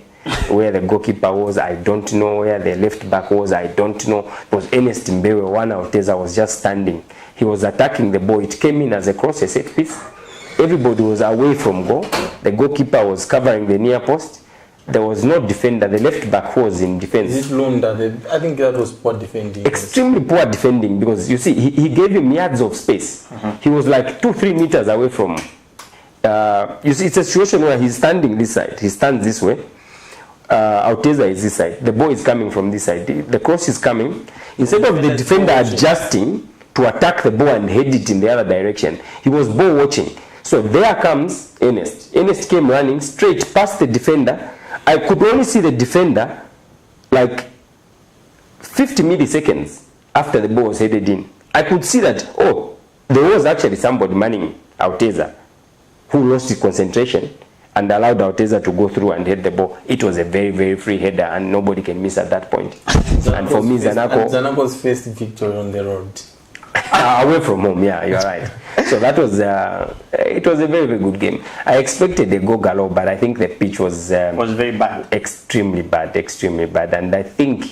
where the goalkeeper was. I don't know where the left back was. I don't know. It was Ernest Mbewe. One Alteza was just standing. He was attacking the ball. It came in as a cross, a set piece. Everybody was away from goal. The goalkeeper was covering the near post. There was no defender. The left back was in defense. Is it Lunda? I think that was poor defending. Extremely poor defending, because you see, he gave him yards of space. He was like 2-3 meters away from. You see, it's a situation where he's standing this side. He stands this way. Alteza is this side. The ball is coming from this side. The cross is coming. Instead of the defender adjusting to attack the ball and head it in the other direction, he was ball watching. So there comes Ernest. Ernest came running straight past the defender. I could only see the defender like 50 milliseconds after the ball was headed in. I could see that, oh, there was actually somebody manning Alteza who lost his concentration and allowed Alteza to go through and head the ball. It was a very, very free header, and nobody can miss at that point. And for me, Zanaco's first victory on the road. Away from home, yeah, you're right. So that was, it was a very, very good game. I expected a go galore, but I think the pitch was very bad. Extremely bad. And I think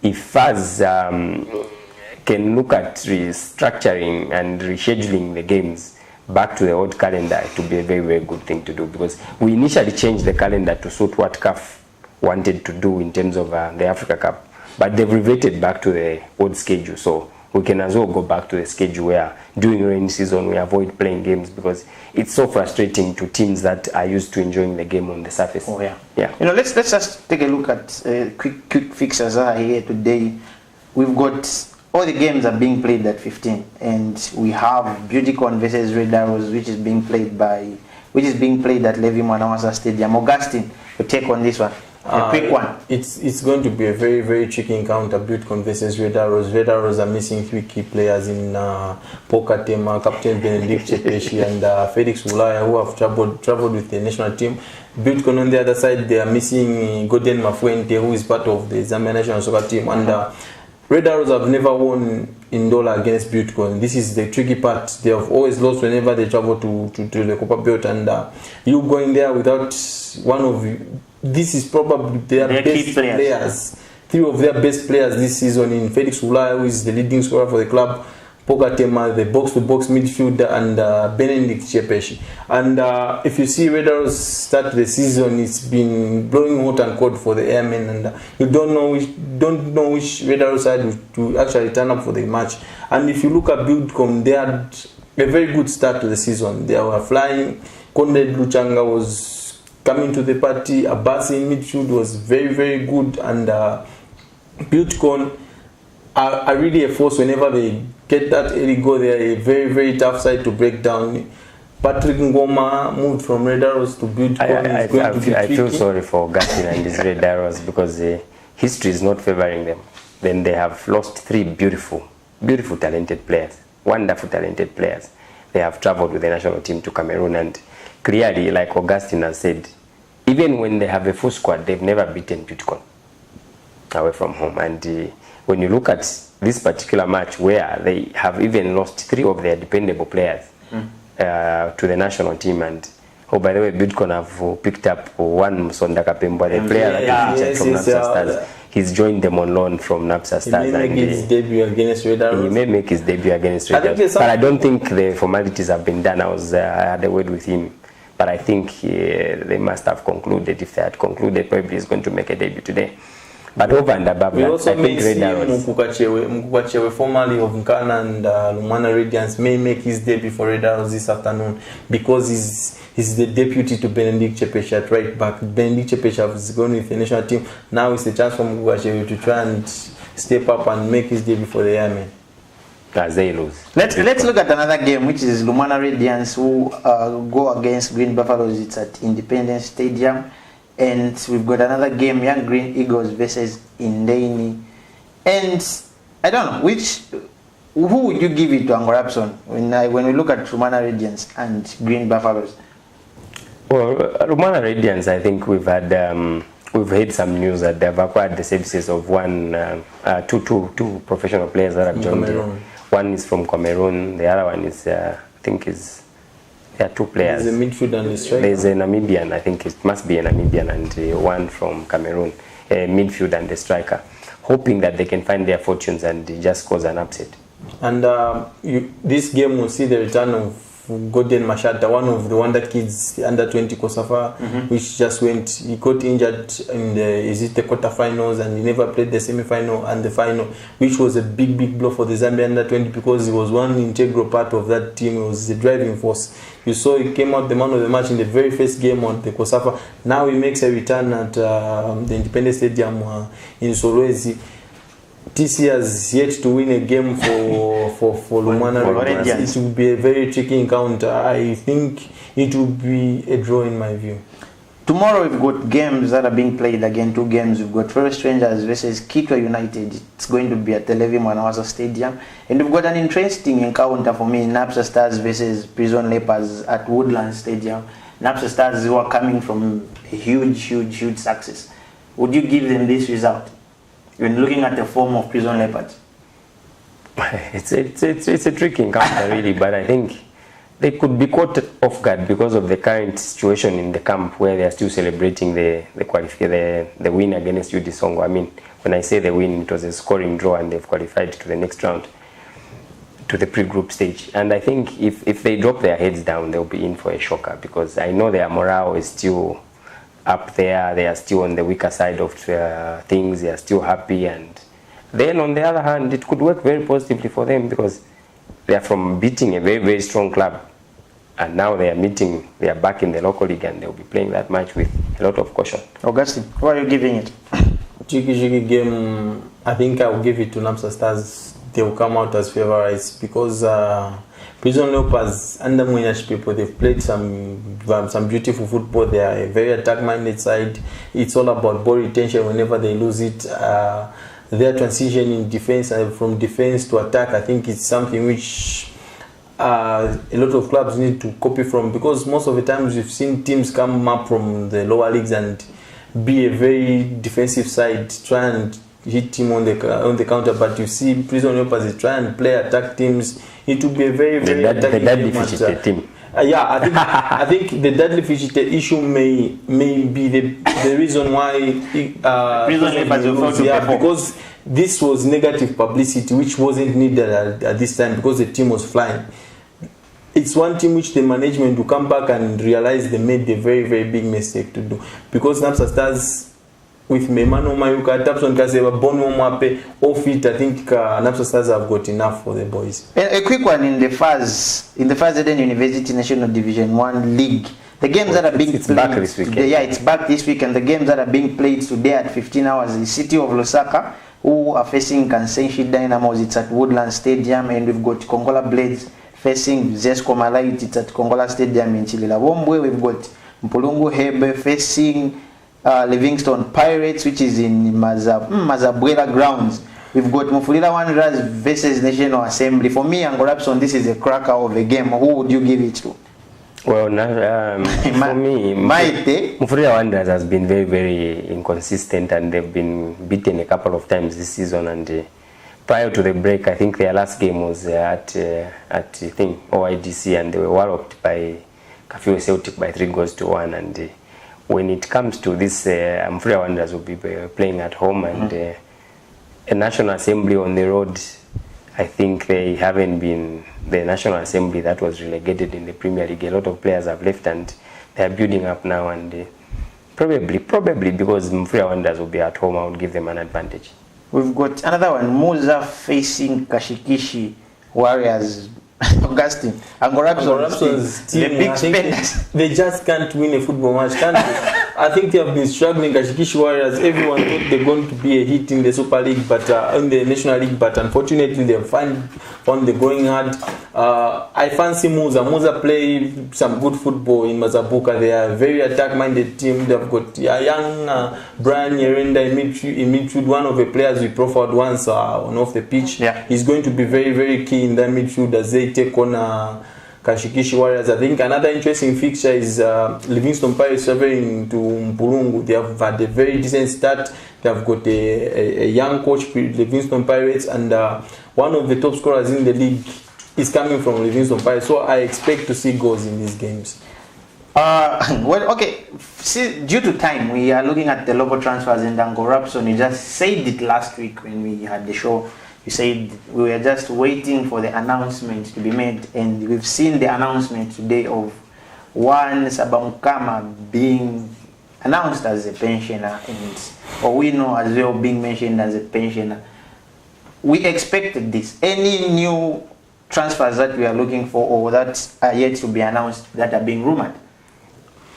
if us can look at restructuring and rescheduling the games back to the old calendar, it would be a very, very good thing to do, because we initially changed the calendar to suit what CAF wanted to do in terms of the Africa Cup, but they've reverted back to the old schedule. So we can as well go back to the schedule where during rainy season we avoid playing games, because it's so frustrating to teams that are used to enjoying the game on the surface. Oh yeah. You know, let's just take a look at quick fixtures that are here today. We've got all the games are being played at 15, and we have Beautycon versus Red Arrows, which is being played at Levi Mwanawasa Stadium. Augustine will take on this one. A quick one. It's going to be a very, very tricky encounter. Beautycon versus Red Arrows. Red Arrows are missing 3 key players in Pokatema, Captain Benedict Chepeshi, and Felix Ulaya, who have traveled with the national team. Beautycon on the other side, they are missing Gordon Mafuente, who is part of the Zambia national soccer team, and Red Arrows have never won in Dola against Beautycon. This is the tricky part. They have always lost whenever they travel to the Copa Belt, and you going there without one of you. This is probably their best players. 3 of their best players this season in Felix Ulaya, who is the leading scorer for the club, Pokatema, the box-to-box midfielder, and Benedict Chepeshi. And if you see Red Arrows start the season, it's been blowing hot and cold for the airmen, and you don't know which Red Arrows side to actually turn up for the match. And if you look at Beautycon, they had a very good start to the season. They were flying. Conrad Luchanga was coming to the party. Abasi in midfield was very, very good, and Beautycon are really a force whenever they get that early goal. They are a very, very tough side to break down. Patrick Ngoma moved from Red Arrows to Beautycon. I feel sorry for Augustine and his Red Arrows, because history is not favoring them. Then they have lost 3 beautiful, talented players, wonderful talented players. they have traveled with the national team to Cameroon, and clearly, like Augustine has said, even when they have a full squad, they've never beaten Bitcoin away from home. And when you look at this particular match, where they have even lost 3 of their dependable players to the national team, and by the way, Bitcoin have picked up one Musonda Kapemba, the player that is featured from Napsa Stars. He's joined them on loan from Napsa Stars. He may make his debut against Red Arrows. He may make his debut against Red Arrows. But I don't think the formalities have been done. I had a word with him. But I think they must have concluded. If they had concluded, probably he's going to make a debut today. But over and above that, I think Red Arrows. Mukukachewe, formerly of Nkana and Lumwana Radiance, may make his debut for Red Arrows this afternoon, because he's the deputy to Benedict Chepesha at right back. Benedict Chepesha is going with the national team. Now it's the chance for Mukukachewe to try and step up and make his debut for the Airmen. As they lose. Let's look at another game, which is Lumwana Radiance, who go against Green Buffaloes. It's at Independence Stadium. And we've got another game, Young Green Eagles versus Indeni. And I don't know, who would you give it to, Angorapson, when we look at Lumwana Radiance and Green Buffaloes? Well, Lumwana Radiance, I think we've heard some news that they've acquired the services of two professional players that have joined. One is from Cameroon, the other one is, I think there are 2 players. There's a midfield and a striker. There's a Namibian, I think it must be a Namibian, and one from Cameroon, a midfield and a striker, hoping that they can find their fortunes and just cause an upset. And this game will see the return of Gordon Mashata, one of the Wonder Kids, under 20 Kosafa, which just went. He got injured in the quarterfinals, and he never played the semi-final and the final, which was a big blow for the Zambia under 20, because he was one integral part of that team. He was the driving force. You saw he came out the man of the match in the very first game on the Kosafa. Now he makes a return at the Independence Stadium in Solwezi. TC has yet to win a game for Lumwana Radiance. It will be a very tricky encounter. I think it will be a draw in my view. Tomorrow we've got games that are being played again, 2 games. We've got Forest Rangers versus Kitwe United. It's going to be at the Levi Mwanawasa Stadium. And we've got an interesting encounter for me, Napsa Stars versus Prison Leopards at Woodland Stadium. Napsa Stars, who are coming from a huge success. Would you give them this result when looking at the form of Prison Leopards? It's a tricky encounter, really, but I think they could be caught off guard because of the current situation in the camp, where they are still celebrating the win against UD Songo. I mean, when I say the win, it was a scoring draw, and they've qualified to the next round, to the pre-group stage. And I think if they drop their heads down, they'll be in for a shocker, because I know their morale is still up there. They are still on the weaker side of things. They are still happy, and then on the other hand, it could work very positively for them, because they are from beating a very strong club, and now they are back in the local league, and they'll be playing that match with a lot of caution. Augustine, what are you giving it? Jiggy game, I think I will give it to Napsa Stars. They will come out as favorites, because Prison Leopards, under Mwenyash people, they've played some beautiful football. They are a very attack-minded side. It's all about ball retention whenever they lose it. Their transition in defense, from defense to attack, I think it's something which a lot of clubs need to copy from, because most of the times we've seen teams come up from the lower leagues and be a very defensive side, try and hit team on the counter, but you see Prison Leopards try and play attack teams. It will be a very attacking team. I think the deadly fish issue may be the reason why Prison Leopards will fall to because this was negative publicity which wasn't needed at this time, because the team was flying. It's one team which the management will come back and realize they made a very big mistake to do, because Napsa Stars with Memano Mayuka, Tapson Kaseba, Bono Mwape, off it, I think Napsa Stars have got enough for the boys. A quick one in the FAZ Eden University National Division 1 League. The games that are being played back this weekend. It's back this week, and the games that are being played today at 15 hours, the City of Lusaka, who are facing Kansenshi Dynamos. It's at Woodland Stadium, and we've got Kongola Blades facing Zesco Malite. It's at Kongola Stadium in Chililawombwe. We've got Mpulungu Hebe facing Livingstone Pirates, which is in Mazabwela grounds. We've got Mufulira Wanderers versus National Assembly. For me, Ango Rapson, this is a cracker of a game. Who would you give it to? Well, for me, Mufulira Wanderers has been very, very inconsistent, and they've been beaten a couple of times this season. And prior to the break, I think their last game was at OIDC, and they were walloped by Kafue Celtic by 3-1. And when it comes to this, Mufulira Wanderers will be playing at home, and a National Assembly on the road. I think they haven't been the National Assembly that was relegated in the Premier League. A lot of players have left, and they are building up now. And probably because Mufulira Wanderers will be at home, I would give them an advantage. We've got another one, Muza facing Kashikishi Warriors. Augustine, Ango Rapson's team, the big spenders. They just can't win a football match, can't they? I think they have been struggling. Kashikishi Warriors, everyone thought they're going to be a hit in the Super League, but in the National League, but unfortunately they found the going hard. I fancy Muza. Muza play some good football in Mazabuka. They are a very attack-minded team. They've got a young Brian Yerenda in midfield, one of the players we profiled once on off the pitch. Yeah. He's going to be very, very key in that midfield as they take on Kashikishi Warriors. I think another interesting fixture is Livingstone Pirates traveling to Mpulungu. They have had a very decent start. They have got a young coach, Livingstone Pirates, and one of the top scorers in the league is coming from Livingstone Pirates. So I expect to see goals in these games. Well, okay. See, due to time, we are looking at the local transfers in Ango Rapson. You just said it last week when we had the show. You said we were just waiting for the announcement to be made, and we've seen the announcement today of one Sabamukama being announced as a pensioner, and Owino as well being mentioned as a pensioner. We expected this. Any new transfers that we are looking for or that are yet to be announced that are being rumored?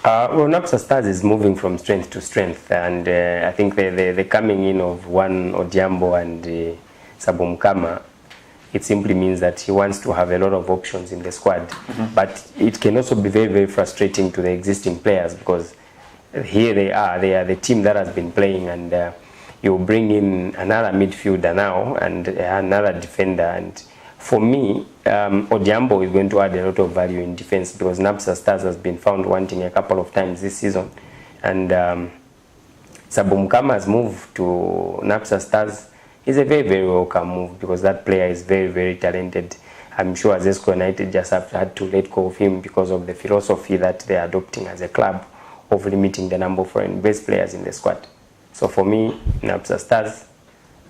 Well, Napsa Stars is moving from strength to strength, and I think the coming in of one Odhiambo and Sabumkama, it simply means that he wants to have a lot of options in the squad. But it can also be very, very frustrating to the existing players, because here they are the team that has been playing, and you bring in another midfielder now and another defender. And for me, Odhiambo is going to add a lot of value in defense, because Napsa Stars has been found wanting a couple of times this season. And Sabumkama's move to Napsa Stars is a very, very welcome move, because that player is very, very talented. I'm sure Zesco United just had to let go of him because of the philosophy that they are adopting as a club of limiting the number of foreign best players in the squad. So for me, Napsa Stars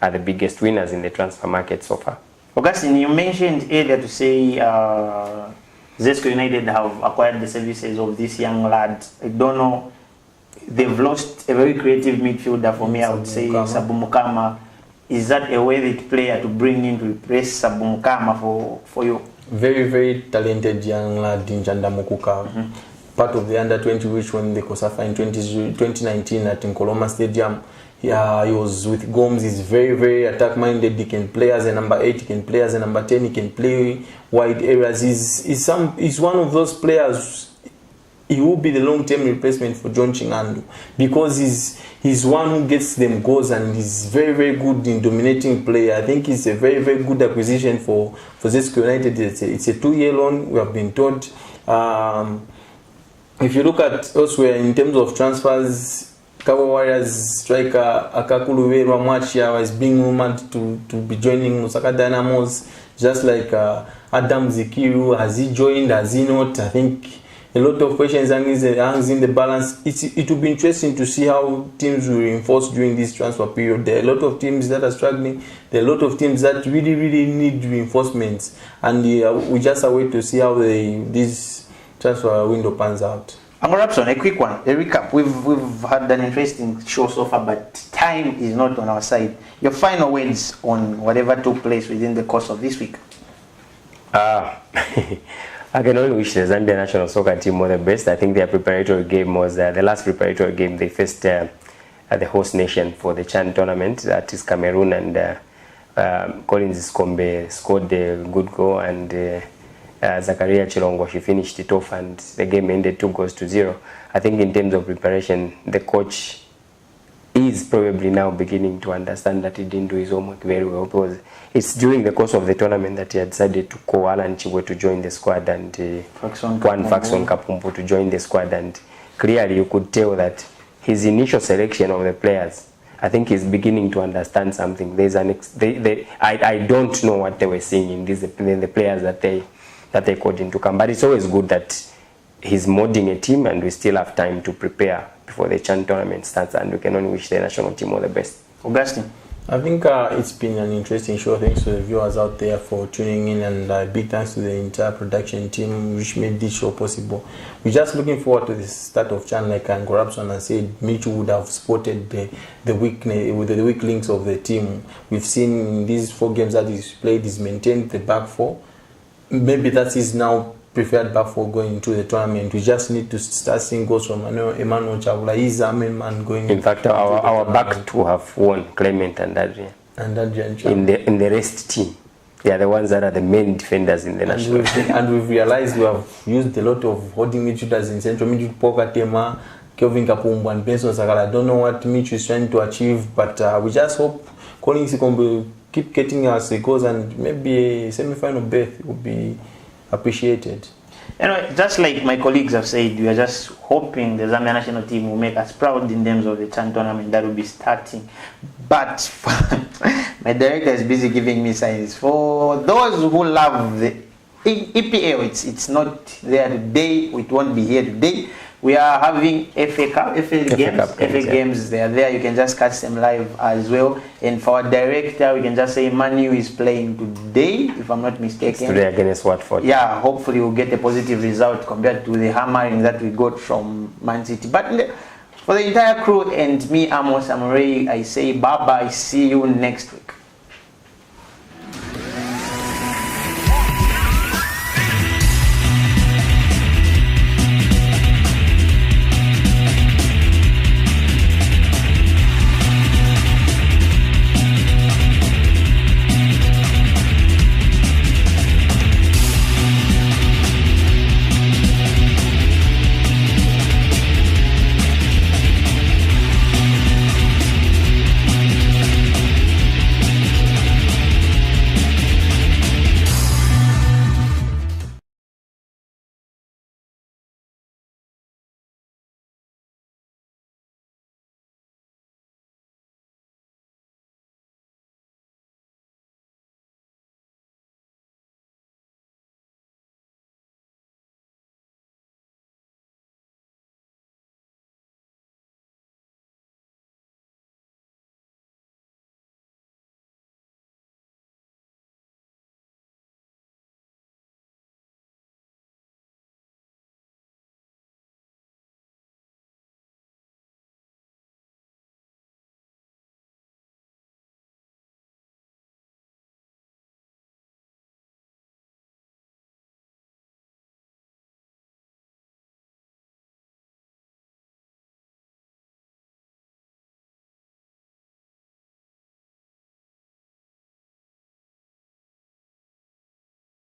are the biggest winners in the transfer market so far. Augustine, you mentioned earlier to say Zesco United have acquired the services of this young lad. I don't know. They've lost a very creative midfielder for me, I would say, Sabumukama. Is that a worthy player to bring in to replace Sabumukama for you? Very, very talented young lad in Janda Mukuka. Part of the under-20, which won the Kosafa in 2019 at Nkoloma Stadium. He was with Gomes. He's very, very attack-minded. He can play as a number 8, he can play as a number 10, he can play wide areas. He's one of those players. He will be the long-term replacement for John Chingandu, because he's one who gets them goals, and he's very, very good in dominating play. I think he's a very, very good acquisition for Zesco United. It's a 2-year loan, we have been told. If you look at elsewhere in terms of transfers, Kawa Warriors striker Akakuluwe Rwamwachia is being rumored to be joining Lusaka Dynamos, just like Adam Zikiru. Has he joined? Has he not? I think a lot of questions hangs in the balance. It will be interesting to see how teams will reinforce during this transfer period. There are a lot of teams that are struggling. There are a lot of teams that really, really need reinforcements, and we just await to see how this transfer window pans out. Ango Rapson, a quick one, a recap. We've had an interesting show so far, but time is not on our side. Your final words on whatever took place within the course of this week. I can only wish the Zambia national soccer team all the best. I think their preparatory game was the last preparatory game they faced the host nation for the CHAN tournament, that is Cameroon, and Collins Kombe scored a good goal, and Zakaria Chilongo, she finished it off, and the game ended 2-0. I think in terms of preparation, the coach is probably now beginning to understand that he didn't do his homework very well, because it's during the course of the tournament that he had decided to call Alan Chibwe to join the squad and Faxon Kapumbu to join the squad, and clearly you could tell that his initial selection of the players, I think he's beginning to understand something. There's I don't know what they were seeing in the players that they called into camp, but it's always good that he's molding a team, and we still have time to prepare before the Chan tournament starts, and we can only wish the national team all the best. Augustine? I think it's been an interesting show. Thanks to the viewers out there for tuning in, and big thanks to the entire production team which made this show possible. We're just looking forward to the start of Chan. Like Ngorabson has said, Mitch would have spotted the weak links of the team. We've seen in these 4 games that he's played, he's maintained the back 4. Maybe that is now preferred back 4 going into the tournament. We just need to start seeing goals from Emmanuel Chavula. He's a main man going. In fact, our back 2 have won, Clement and Adrian. And Adrian in the rest team, they are the ones that are the main defenders in the national team. And we've realized we have used a lot of holding midfielders in central midfield. Poka Tema, Kelvin Kapumbu, and Benson Sakala. I don't know what Mitch is trying to achieve, but we just hope Colin Sikombe keep getting us the goals, and maybe a semi-final berth would be appreciated. Anyway, just like my colleagues have said, we are just hoping the Zambia national team will make us proud in terms of the Chan tournament that will be starting. But my director is busy giving me signs. For those who love the EPL, it's not there today. It won't be here today. We are having FA games. They are there. You can just catch them live as well. And for our director, we can just say Manu is playing today, if I'm not mistaken. It's today against Watford. Yeah, hopefully we'll get a positive result compared to the hammering that we got from Man City. But for the entire crew and me, Amos Amoray, I say bye-bye. See you next week.